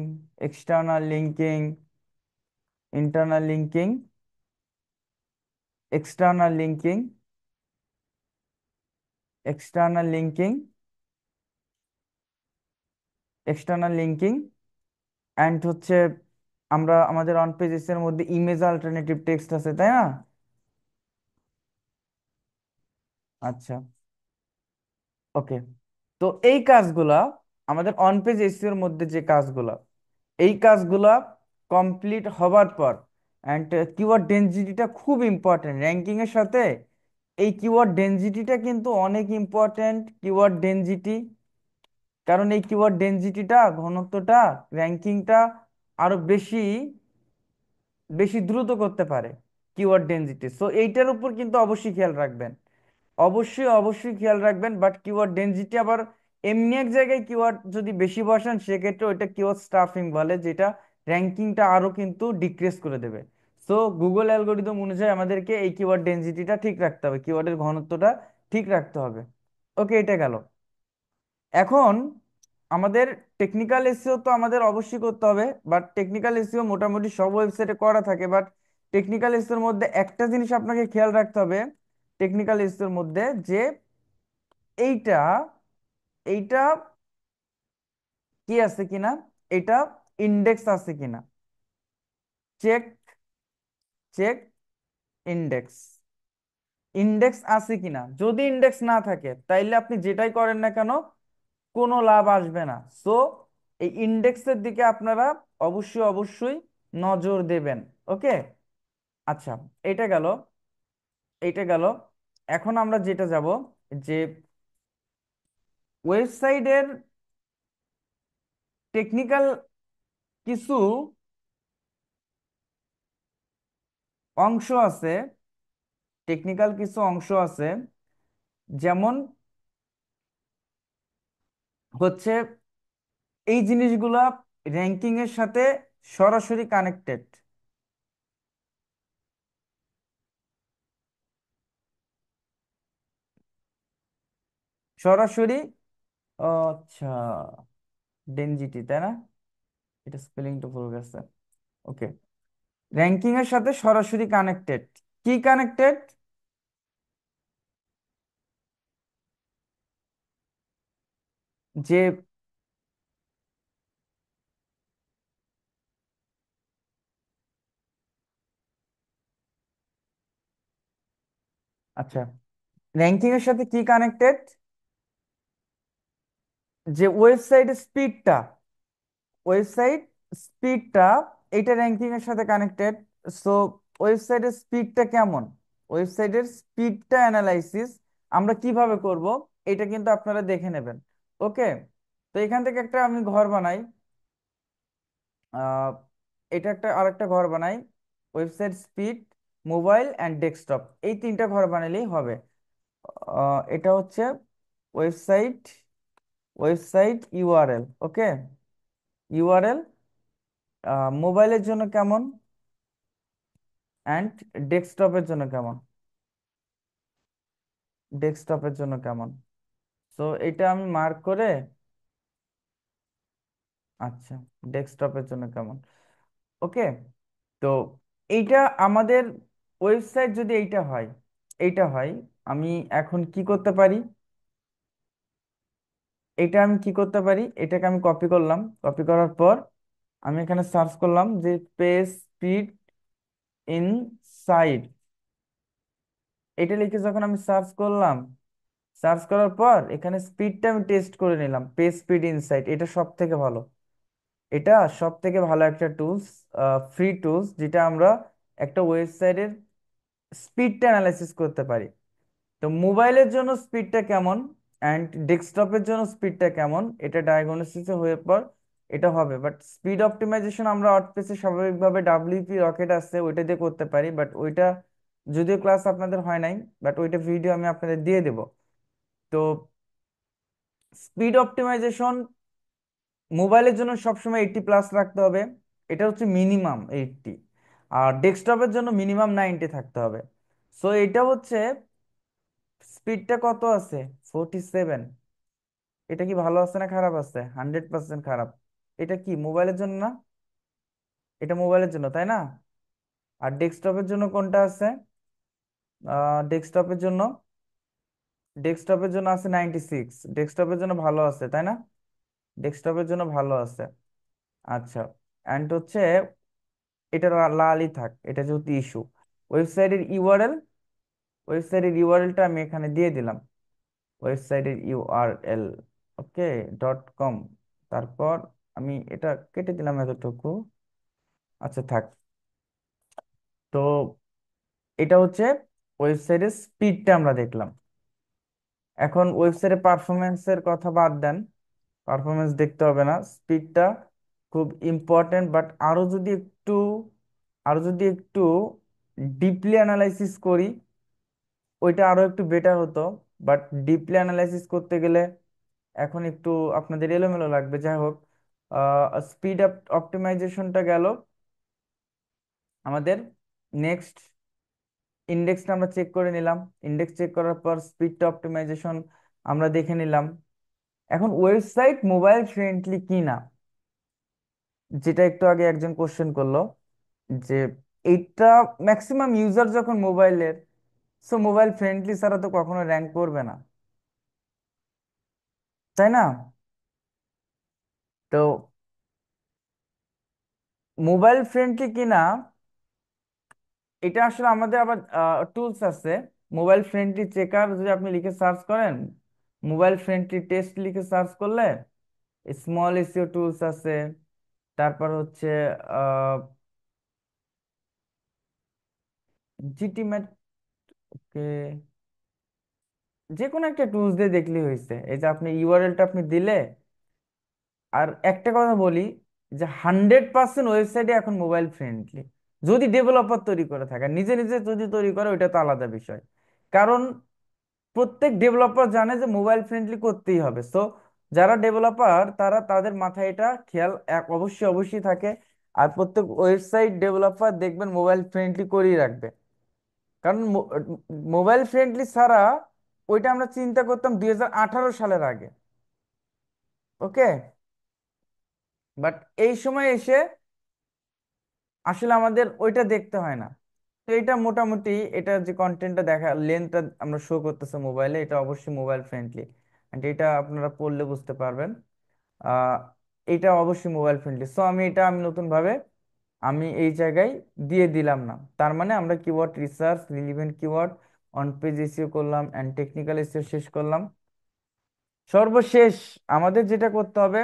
external linking, internal linking, external linking, external linking, external linking. And হচ্ছে আমরা আমাদের অন পেজেস এর মধ্যে ইমেজ অল্টারনেটিভ টেক্সট আছে, তাই না? আচ্ছা, ওকে, তো এই কাজগুলা আমাদের অন পেজ এসইওর মধ্যে যে কাজগুলা, এই কাজগুলা কমপ্লিট হবার পর, অ্যান্ড কিওয়ার্ড ডেনসিটিটা খুব ইম্পর্টেন্ট র্যাঙ্কিং এর সাথে। এই কিওয়ার্ড ডেনসিটিটা কিন্তু অনেক ইম্পর্টেন্ট, কিওয়ার্ড ডেনসিটি। কারণ এই কিওয়ার্ড ডেনসিটিটা, ঘনত্বটা, র্যাঙ্কিংটা আরো বেশি বেশি দ্রুত করতে পারে কিওয়ার্ড ডেনসিটি। সো এইটার উপর কিন্তু অবশ্যই খেয়াল রাখবেন, অবশ্যই অবশ্যই খেয়াল রাখবেন। বাট কিওয়ার্ড ডেনসিটি আবার এমনি এক জায়গায় কিওয়ার্ড যদি বেশি বসান সেক্ষেত্রে ওইটা কিওয়ার্ড স্টাফিং বলে, যেটা র্যাঙ্কিংটা আরো কিন্তু ডিক্রিজ করে দেবে। সো গুগল অ্যালগোরিদম অনুযায়ী আমাদেরকে এই কিওয়ার্ড ডেনসিটিটা ঠিক রাখতে হবে, কিওয়ার্ডের ঘনত্বটা ঠিক রাখতে হবে। ওকে, এটা গেল। এখন আমাদের টেকনিক্যাল এসইও তো আমাদের অবশ্যই করতে হবে, বাট টেকনিক্যাল এসইও মোটামুটি সব ওয়েবসাইটে করা থাকে। বাট টেকনিক্যাল এসইওর মধ্যে একটা জিনিস আপনাকে খেয়াল রাখতে হবে টেকনিক্যাল এসইওর মধ্যে, যে এইটা এইটা কি আছে কিনা, এটা ইন্ডেক্স আছে কিনা। চেক, চেক ইন্ডেক্স, ইন্ডেক্স আছে কিনা। যদি ইন্ডেক্স না থাকে তাইলে আপনি যেটাই করেন না কেন কোনো লাভ আসবে না। সো এই ইন্ডেক্সের দিকে আপনারা অবশ্যই অবশ্যই নজর দেবেন। ওকে, আচ্ছা, এটা গেল, এটা গেল। এখন আমরা যেটা যাব, যে ওয়েবসাইটের টেকনিক্যাল কিছু অংশ আছে, টেকনিক্যাল কিছু অংশ আছে, যেমন হচ্ছে এই জিনিসগুলা র্যাঙ্কিং এর সাথে সরাসরি কানেক্টেড, সরাসরি। আচ্ছা, ডেনজিটি তাই না, এটা স্পেলিংটা ভুল গেছে। ওকে, র্যাঙ্কিং এর সাথে সরাসরি কানেক্টেড। কি কানেক্টেড? যে, আচ্ছা, র্যাঙ্কিং এর সাথে কি কানেক্টেড? যে ওয়েবসাইট স্পিডটা, ওয়েবসাইট স্পিডটা, এটা র্যাঙ্কিং এর সাথে কানেক্টেড। সো ওয়েবসাইটের স্পিডটা কেমন, ওয়েবসাইটের স্পিডটা অ্যানালাইসিস আমরা কিভাবে করব, এটা কিন্তু আপনারা দেখে নেবেন। ওকে, তো এখান থেকে একটা আমি ঘর বানাই, আহ, এটা একটা আরেকটা ঘর বানাই, website speed, mobile and desktop, এই তিনটা ঘর বানালেই হবে। এটা হচ্ছে ওয়েবসাইট, ওয়েবসাইট ইউআরএল। ওকে, ইউআরএল মোবাইলের জন্য কেমন, অ্যান্ড ডেস্কটপের জন্য কেমন, ডেস্কটপের জন্য কেমন। তো এটা আমি মার্ক করে, আচ্ছা, ডেস্কটপের জন্য কেমন। ওকে, তো এইটা আমাদের ওয়েবসাইট যদি এইটা হয়, এইটা হয়, আমি এখন কি করতে পারি, এটা আমি কি করতে পারি, এটাকে আমি কপি করলাম, কপি করার পর আমি এখানে সার্চ করলাম যে পেজ স্পিড ইন সাইড, এটা লিখে যখন আমি সার্চ করলাম, সার্চ করার পর এখানে স্পিডটা আমি টেস্ট করে নিলাম, পেজ স্পিড ইনসাইট, এটা সব থেকে ভালো, এটা সব থেকে ভালো একটা টুলস, ফ্রি টুলস, যেটা আমরা একটা ওয়েবসাইটের স্পিডটা অ্যানালাইসিস করতে পারি। তো মোবাইলের জন্য স্পিডটা কেমন অ্যান্ড ডেস্কটপের জন্য স্পিডটা কেমন, এটা ডায়াগনোসিস হয়ে পর এটা হবে। বাট স্পিড অপটিমাইজেশন আমরা ওয়ার্ডপ্রেসে স্বাভাবিকভাবে ডাব্লিউপি রকেট আছে ওইটা দিয়ে করতে পারি, বাট ওইটা যদিও ক্লাস আপনাদের হয় নাই, বাট ওইটা ভিডিও আমি আপনাদের দিয়ে দেব। তো স্পিড অপটিমাইজেশন মোবাইলের জন্য সবসময় 80+ রাখতে হবে, এটা হচ্ছে মিনিমাম 80। আর ডেস্কটপের জন্য মিনিমাম 90 থাকতে হবে। সো এটা হচ্ছে স্পিডটা কত আছে, 47। এটা কি ভালো আছে না খারাপ আছে? 100% খারাপ। এটা কি মোবাইলের জন্য না, এটা মোবাইলের জন্য তাই না। আর ডেস্কটপের জন্য কোনটা আছে? ডেস্কটপের জন্য, ডেস্কটপের জন্য আছে 96, ডেস্কটপের জন্য ভালো আছে তাই না, ডেস্কটপের জন্য ভালো আছে। আচ্ছা, অ্যান্ড হচ্ছে এটা লালই থাক, এটা যেহেতু ইস্যু। ওয়েবসাইটের ইউআরএল, ওয়েবসাইটের ইউআরএলটা আমি এখানে দিয়ে দিলাম, ওয়েবসাইটের ইউআরএল, ওকে, .com। তারপর আমি এটা কেটে দিলাম এতটুকু। আচ্ছা থাক। তো এটা হচ্ছে ওয়েবসাইটের স্পিডটা আমরা দেখলাম। এখন ওয়েবসাইটে পারফরমেন্সের কথা বাদ দেন, পারফরমেন্স দেখতে হবে না, স্পিডটা খুব ইম্পর্টেন্ট। বাট আরো যদি একটু ডিপলি অ্যানালাইসিস করি, ওইটা আরো একটু বেটার হতো। বাট ডিপলি অ্যানালাইসিস করতে গেলে এখন একটু আপনাদের এলোমেলো লাগবে। যাই হোক, স্পিড আপ অপটিমাইজেশনটা গেল আমাদের। নেক্সট, ইন্ডেক্সটা আমরা চেক করে নিলাম। ইন্ডেক্স চেক করার পর স্পিডটা অপটিমাইজেশন আমরা দেখে নিলাম। এখন ওয়েবসাইট মোবাইল ফ্রেন্ডলি কি না, যেটা একটু আগে একজন কোশ্চেন করলো, যে এইটা ম্যাক্সিমাম ইউজার যখন মোবাইলের, সো মোবাইল ফ্রেন্ডলি ছাড়া তো কখনো র্যাঙ্ক করবে না, তাই না? তো মোবাইল ফ্রেন্ডলি কিনা, এটা আসলে আমাদের আবার টুলস আছে। মোবাইল ফ্রেন্ডলি চেকার যদি আপনি লিখে সার্চ করেন, মোবাইল ফ্রেন্ডলি টেস্ট লিখে সার্চ করলে স্মল এসইও টুলস আছে। তারপর হচ্ছে জিটিমেট, ওকে, যে কোনো একটা টুলস দিয়ে দেখলেই হয়েছে। এই যে আপনি ইউআরএলটা আপনি দিলে। আর একটা কথা বলি, যে 100% ওয়েবসাইটে এখন মোবাইল ফ্রেন্ডলি, যদি ডেভেলপার তৈরি করে থাকে। নিজে নিজে যদি তৈরি করে ওইটা তো আলাদা বিষয়। কারণ প্রত্যেক ডেভেলপার জানে যে মোবাইল ফ্রেন্ডলি করতেই হবে। সো যারা ডেভেলপার তারা, তাদের মাথায় এটা খেয়াল অবশ্যই অবশ্যই থাকে। আর প্রত্যেক ওয়েবসাইট ডেভেলপার দেখবেন মোবাইল ফ্রেন্ডলি করেই রাখবে। কারণ মোবাইল ফ্রেন্ডলি ছাড়া, ওইটা আমরা চিন্তা করতাম 2018 সালের আগে, ওকে। বাট এই সময় এসে আসলে আমাদের ওইটা দেখতে হয় না। তো এটা মোটামুটি, এটা যে কন্টেন্টটা দেখা, লেন্থটা আমরা শো করতেছে মোবাইলে, এটা অবশ্যই মোবাইল ফ্রেন্ডলি। এন্ড এটা আপনারা পড়লে বুঝতে পারবেন। আহ এটা অবশ্যই মোবাইল ফ্রেন্ডলি। সো আমি নতুন ভাবে আমি এই জায়গায় দিয়ে দিলাম না। তার মানে আমরা keyword research, relevant keyword, on page SEO করলাম, এন্ড টেকনিক্যাল এসইও শেষ করলাম। সর্বশেষ আমাদের যেটা করতে হবে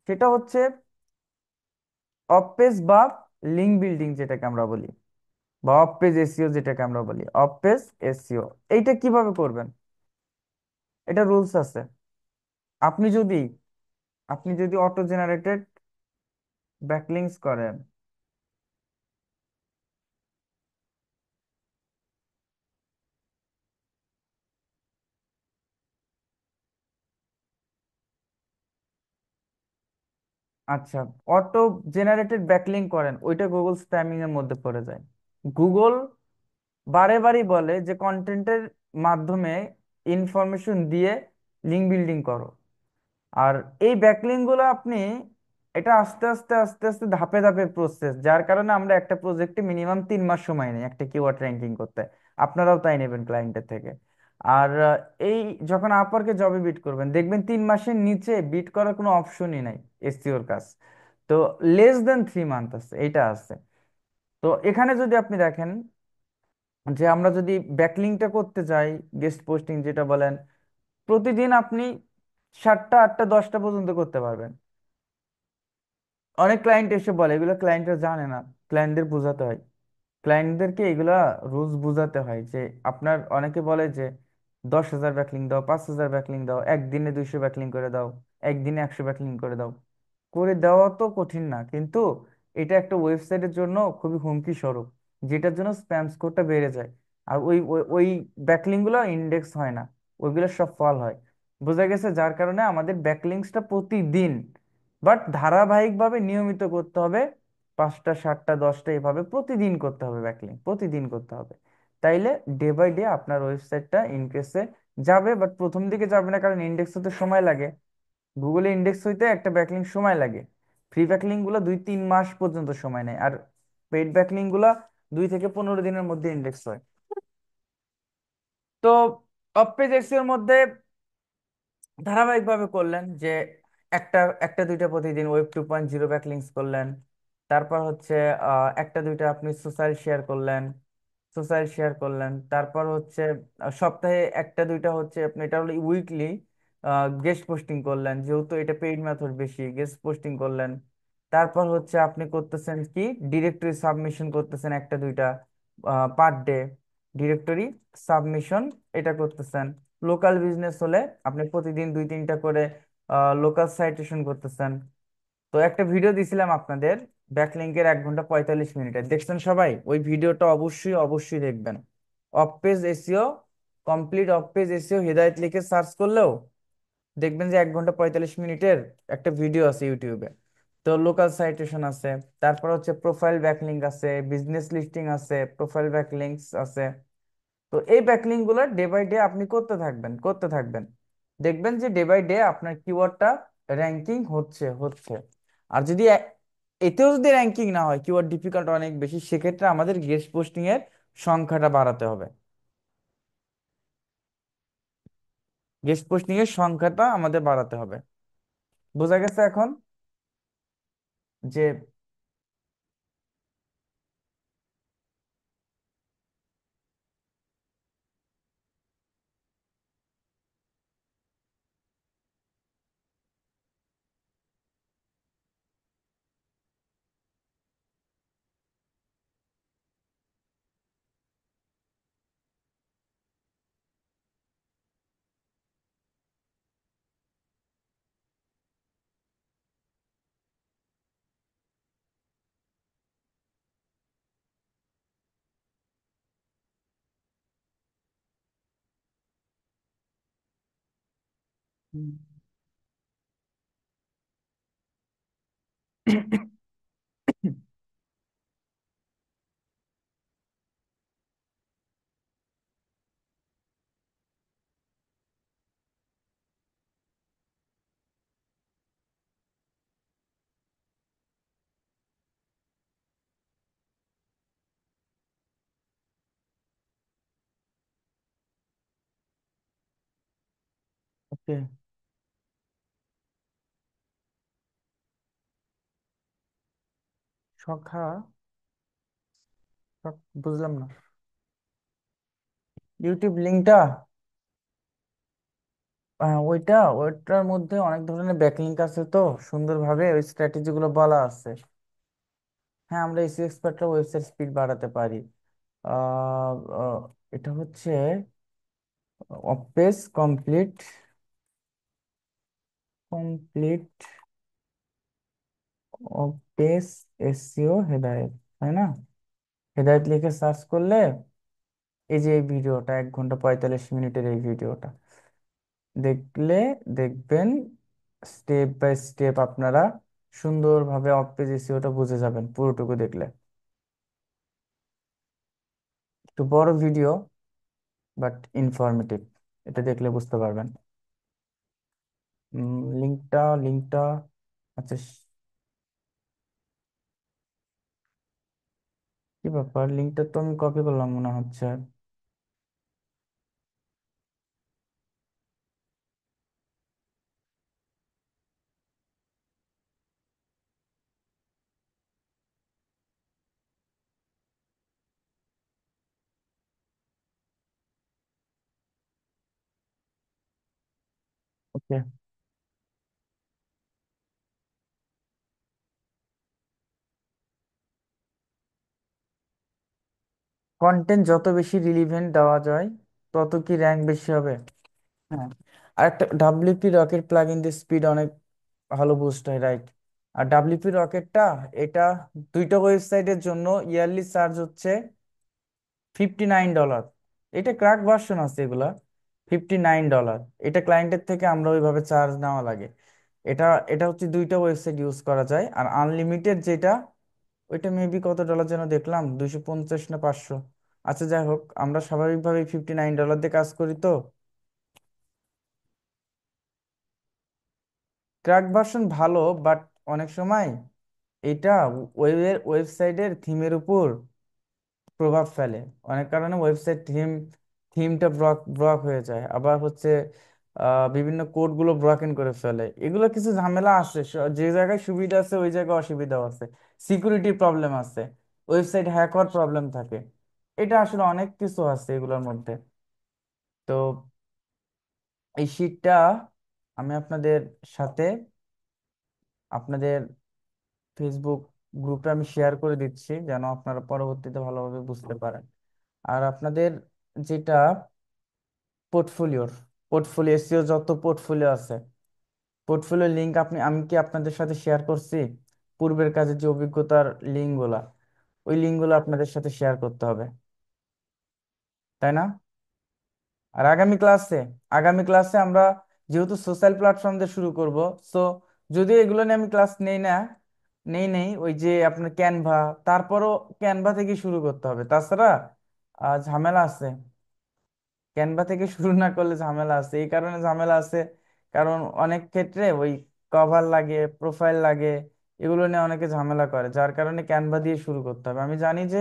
সেটা হচ্ছে অফ পেজ বা লিঙ্ক বিল্ডিং, যেটাকে আমরা বলি, বা অফ পেজ এসইও যেটাকে আমরা বলি, অফ পেজ এসইও। এইটা কিভাবে করবেন, এটা রুলস আছে। আপনি যদি আপনি যদি অটো জেনারেটেড ব্যাকলিংস করেন, আচ্ছা, অটো জেনারেটেড ব্যাকলিংক করেন, ওইটা গুগল স্প্যামিং এর মধ্যে পড়ে যায়। গুগল বারে বারে বলে যে কন্টেন্টের মাধ্যমে ইনফরমেশন দিয়ে লিঙ্ক বিল্ডিং করো। আর এই ব্যাকলিঙ্ক গুলো আপনি, এটা আস্তে আস্তে আস্তে আস্তে ধাপে ধাপে প্রসেস, যার কারণে আমরা একটা প্রজেক্টে মিনিমাম 3 মাস সময় নেই একটা কিওয়ার্ড র্যাঙ্কিং করতে। আপনারাও তাই নেবেন ক্লায়েন্টের থেকে। আর এই যখন আপওয়ার্কে জবে বিট করবেন, দেখবেন 3 মাসের নিচে বিট করার কোনো অপশনই নাই এসসিওর কাজ। তো লেস দেন 3 মান্থ আছে, এইটা আছে। তো এখানে যদি আপনি দেখেন, যে আমরা যদি ব্যাকলিংটা করতে যাই, গেস্ট পোস্টিং যেটা বলেন, প্রতিদিন আপনি 7টা 8টা 10টা পর্যন্ত করতে পারবেন। অনেক ক্লায়েন্ট এসে বলে, এগুলো ক্লায়েন্টরা জানে না, ক্লায়েন্টদের বোঝাতে হয়। ক্লায়েন্টদেরকে এগুলা রুলস বোঝাতে হয়। যে আপনার অনেকে বলে যে 10,000 ব্যাকলিং দাও, 5,000 ব্যাকলিং দাও, একদিনে 200 ব্যাকলিং করে দাও, একদিনে 100 ব্যাকলিং করে দাও। করে দেওয়া তো কঠিন না, কিন্তু এটা একটা ওয়েবসাইটের জন্য খুবই হুমকি স্বরূপ, যেটার জন্য স্প্যাম স্কোরটা বেড়ে যায়। আর ওই ওই ওই ব্যাকলিং গুলো ইন্ডেক্স হয় না, ওইগুলো সব ফল হয়। বোঝা গেছে? যার কারণে আমাদের ব্যাকলিংসটা প্রতিদিন, বাট ধারাবাহিকভাবে নিয়মিত করতে হবে। 5টা 7টা 10টা এভাবে প্রতিদিন করতে হবে, ব্যাকলিং প্রতিদিন করতে হবে। তাইলে ডে বাই ডে আপনার ওয়েবসাইটটা ইনক্রিজে যাবে। বাট প্রথম দিকে যাবে না, কারণ ইন্ডেক্স হতে সময় লাগে। গুগলে ইন্ডেক্স হইতে একটা ব্যাকলিং সময় লাগে। ফ্রি ব্যাকলিং গুলো 2-3 মাস পর্যন্ত সময় নেয়। আর পেইড ব্যাকলিং গুলা 2 থেকে 15 দিনের মধ্যে ইন্ডেক্স হয়। তো অফ পেজ এর মধ্যে ধারাবাহিকভাবে করলেন, যে একটা একটা দুইটা প্রতিদিন ওয়েব 2.0 ব্যাকলিংস করলেন। তারপর হচ্ছে একটা দুইটা আপনি সোশ্যাল শেয়ার করলেন। সোশ্যাল শেয়ার করলেন। তারপর হচ্ছে সপ্তাহে একটা দুইটা হচ্ছে আপনি, এটা হলো উইকলি গেস্ট পোস্টিং করলেন, যেহেতু এটা পেইড মেথড বেশি, গেস্ট পোস্টিং করলেন। তারপর হচ্ছে আপনি করতেছেন কি, ডিরেক্টরি সাবমিশন করতেছেন একটা দুইটা পার ডে, ডিরেক্টরি সাবমিশন এটা করতেছেন। লোকাল বিজনেস হলে আপনি প্রতিদিন দুই তিনটা করে লোকাল সাইটেশন করতেছেন। তো একটা ভিডিও দিছিলাম আপনাদের ব্যাকলিংকের 1 ঘন্টা 45 মিনিটের, দেখছেন সবাই? ওই ভিডিওটা অবশ্যই অবশ্যই দেখবেন। Off page SEO, complete off page SEO Hedayet লিখে সার্চ করলেও দেখবেন যে 1 ঘন্টা 45 মিনিটের একটা ভিডিও আছে ইউটিউবে। তো লোকাল সাইটেশন আছে, তারপর হচ্ছে প্রোফাইল ব্যাকলিংক আছে, বিজনেস লিস্টিং আছে, প্রোফাইল ব্যাকলিংকস আছে। তো এই ব্যাকলিংক গুলো ডে বাই ডে আপনি করতে থাকবেন করতে থাকবেন, দেখবেন যে ডে বাই ডে আপনার কিওয়ার্ডটা র্যাঙ্কিং হচ্ছে হচ্ছে। আর যদি এতেও যদি র্যাঙ্কিং না হয়, কিওয়ার্ড ডিফিকাল্ট অনেক বেশি, সেক্ষেত্রে আমাদের গেস্ট পোস্টিং এর সংখ্যাটা বাড়াতে হবে। গেস্ট পোস্টিং এর সংখ্যাটা আমাদের বাড়াতে হবে। বোঝা গেছে এখন? যে ওকে, সংখ্যা বুঝলাম না। ইউটিউব লিঙ্কটা, ওইটার মধ্যে অনেক ধরনের ব্যাকলিঙ্ক আছে, তো সুন্দরভাবে ওই স্ট্র্যাটেজি গুলো বলা আছে। হ্যাঁ, আমরা এসইও এক্সপার্টরা ওয়েবসাইট স্পিড বাড়াতে পারি। আহ, আহ, এটা হচ্ছে page complete, complete page SEO Hedayet, তাই না? হেদায়েত লিখে সার্চ করলে এই যে এই ভিডিওটা, 1 ঘন্টা 45 মিনিটের এই ভিডিওটা দেখলে দেখবেন স্টেপ বাই স্টেপ আপনারা সুন্দরভাবে অফ পেজ এসইওটা বুঝে যাবেন পুরোটুকু দেখলে। একটু বড় ভিডিও, বাট ইনফরমেটিভ, এটা দেখলে বুঝতে পারবেন। লিঙ্কটা আচ্ছা, কি ব্যাপার, লিঙ্কটা তো আমি কপি করলাম মনে হচ্ছে। ওকে, কন্টেন্ট যত বেশি রিলিভেন্ট দেওয়া যায় তত কি র্যাঙ্ক বেশি হবে? হ্যাঁ, আর একটা ডাব্লিউপি রকেট প্লাগ ইন দিয়ে স্পিড অনেক ভালো বুস্ট হয়, রাইট? আর ডাব্লিউপি রকেটটা, এটা দুইটা ওয়েবসাইটের জন্য ইয়ারলি চার্জ হচ্ছে $59। এটা ক্র্যাক ভার্সন আছে এগুলা, $59। এটা ক্লায়েন্টের থেকে আমরা ওইভাবে চার্জ নেওয়া লাগে। এটা এটা হচ্ছে দুইটা ওয়েবসাইট ইউজ করা যায়। আর আনলিমিটেড যেটা, ওইটা মেবি কত ডলার যেন দেখলাম, 250 না 500। আচ্ছা, যাই হোক, আমরা স্বাভাবিকভাবে $59 দিয়ে কাজ করি তো। ক্র্যাক ভার্সন ভালো, বাট অনেক সময় এটা ওয়েবসাইটের থিমের উপর প্রভাব ফেলে। অনেক কারণে ওয়েবসাইট থিমটা ব্লক ব্লক হয়ে যায়, আবার হচ্ছে বিভিন্ন কোডগুলো ব্লক ইন করে ফেলে। এগুলো কিছু ঝামেলা আছে, যে জায়গায় সুবিধা আছে ওই জায়গায় অসুবিধাও আছে। সিকিউরিটি প্রবলেম আছে, ওয়েবসাইট হ্যাক হওয়ার প্রবলেম থাকে। এটা আসলে অনেক কিছু আছে এগুলোর মধ্যে। তো এই শীটটা আমি আপনাদের সাথে আপনাদের ফেসবুক গ্রুপে আমি শেয়ার করে দিচ্ছি, যেন আপনারা পরবর্তীতে ভালোভাবে বুঝতে পারেন। আর আপনাদের যেটা পোর্টফোলিওর পোর্টফোলিও এসিও যত পোর্টফোলিও আছে, পোর্টফোলিও লিঙ্ক আমি কি আপনাদের সাথে শেয়ার করছি? পূর্বের কাজের যে অভিজ্ঞতার লিঙ্ক গুলা, ওই লিঙ্ক গুলো আপনাদের সাথে শেয়ার করতে হবে, তাই না? আর আগামী ক্লাসে আমরা যেহেতু সোশ্যাল প্ল্যাটফর্ম দিয়ে শুরু করব, সো যদিও এগুলো নিয়ে আমি ক্লাস নেই না, নেই ওই যে আপনার ক্যানভা, তারপরও ক্যানভা থেকে শুরু করতে হবে, তাছাড়া ঝামেলা আছে। ক্যানভা থেকে শুরু না করলে ঝামেলা আছে, এই কারণে ঝামেলা আছে কারণ অনেক ক্ষেত্রে ওই কভার লাগে, প্রোফাইল লাগে, এগুলো নিয়ে অনেকে ঝামেলা করে, যার কারণে ক্যানভা দিয়ে শুরু করতে হবে। আমি জানি যে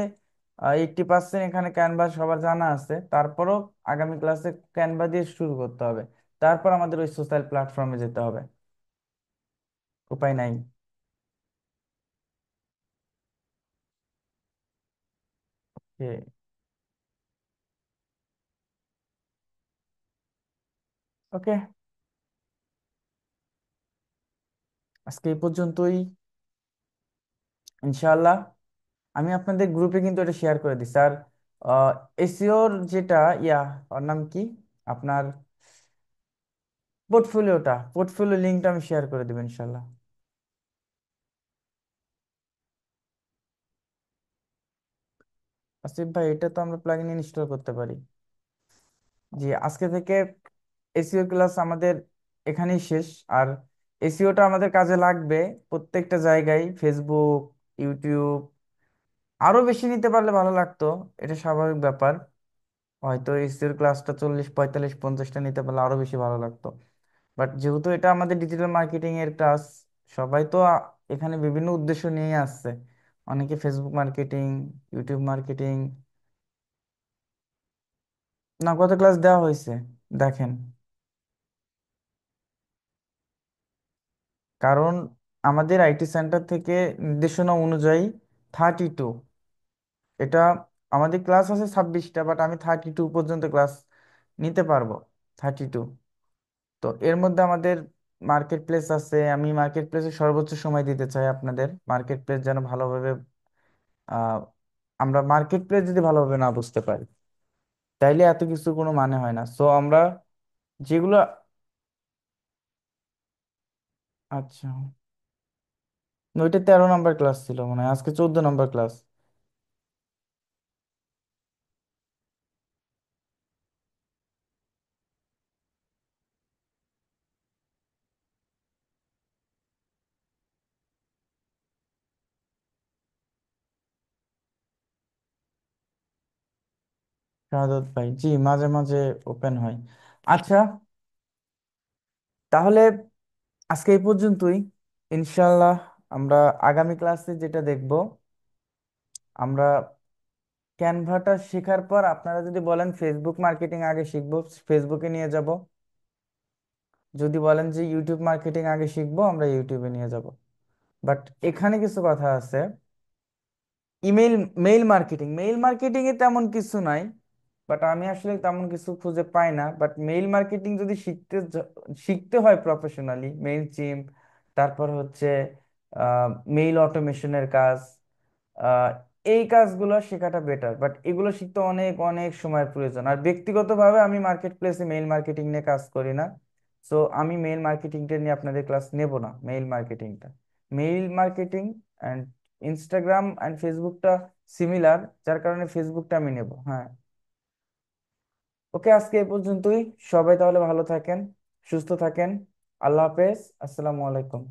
80% এখানে ক্যানভা সবার জানা আছে, তারপরও আগামী ক্লাসে ক্যানভা দিয়ে শুরু করতে হবে, তারপর আমাদের ওই সোশ্যাল প্ল্যাটফর্মে যেতে হবে। উপায় নাই। ওকে, আজকে এই পর্যন্তই, ইনশাআল্লাহ। আমি আপনাদের গ্রুপে কিন্তু এটা শেয়ার করে দিই স্যার। এসিওর যেটা ইয়া, ওর নাম কি আপনার, পোর্টফোলিও লিঙ্কটা আমি শেয়ার করে দেবো ইনশাল্লাহ। আসিফ ভাই, এটা তো আমরা প্লাগইন ইনস্টল করতে পারি। জি, আজকে থেকে এসিও ক্লাস আমাদের এখানেই শেষ। আর এসিওটা আমাদের কাজে লাগবে প্রত্যেকটা জায়গায়, ফেসবুক, ইউটিউব। আরো বেশি নিতে পারলে ভালো লাগতো, এটা স্বাভাবিক ব্যাপার। হয়তো এসিওর ক্লাসটা 40 45 50টা নিতে পারলে আরো বেশি ভালো লাগতো। বাট যেহেতু এটা আমাদের ডিজিটাল মার্কেটিং এর ক্লাস, সবাই তো এখানে বিভিন্ন উদ্দেশ্য নিয়ে আসছে। অনেকে ফেসবুক মার্কেটিং, ইউটিউব মার্কেটিং। না, কত ক্লাস দেওয়া হয়েছে দেখেন। কারণ আমাদের আইটি সেন্টার থেকে নির্দেশনা অনুযায়ী 32, এটা আমাদের ক্লাস আছে 26টা, বাট আমি 32 পর্যন্ত ক্লাস নিতে পারবো। 32। তো এর মধ্যে আমাদের মার্কেট প্লেস আছে, আমি মার্কেট প্লেসে সর্বোচ্চ সময় দিতে চাই আপনাদের। মার্কেট প্লেস যেন ভালোভাবে আহ আমরা মার্কেট প্লেস যদি ভালোভাবে না বুঝতে পারি, তাইলে এত কিছু কোনো মানে হয় না। সো আমরা যেগুলো, আচ্ছা, ওইটা 13 নম্বর ক্লাস ছিল মনে হয়, আজকে 14 নম্বর ক্লাস। শাহাদত ভাই, জি, মাঝে মাঝে ওপেন হয়। আচ্ছা, তাহলে আজকে এই পর্যন্তই। ইনশাল্লাহ আমরা আগামী ক্লাসে যেটা দেখব, আমরা ক্যানভাটা শেখার পর আপনারা যদি বলেন ফেসবুক মার্কেটিং আগে শিখবো, ফেসবুকে নিয়ে যাব। যদি বলেন যে ইউটিউব মার্কেটিং আগে শিখবো, আমরা ইউটিউবে নিয়ে যাব। বাট এখানে কিছু কথা আছে। ইমেইল মেইল মার্কেটিং এ তেমন কিছু নাই, বাট আমি আসলে তেমন কিছু খুঁজে পাই না। বাট মেইল মার্কেটিং যদি শিখতে হয় প্রফেশনালি, মেইল চিম, তারপর হচ্ছে মেইল অটোমেশনের কাজ, আহ, এই কাজগুলো শেখাটা বেটার। বাট এগুলো শিখতে অনেক অনেক সময়ের প্রয়োজন। আর ব্যক্তিগতভাবে আমি মার্কেট প্লেসে মেইল মার্কেটিং নিয়ে কাজ করি না, সো আমি মেইল মার্কেটিংটা নিয়ে আপনাদের ক্লাস নেব না। Mail marketing and Instagram and ফেসবুকটা সিমিলার, যার কারণে ফেসবুকটা আমি নেব। হ্যাঁ, ওকে, আজকে এই পর্যন্তই। সবাই তাহলে ভালো থাকেন, সুস্থ থাকেন। আল্লাহ হাফেজ, আসসালামু আলাইকুম।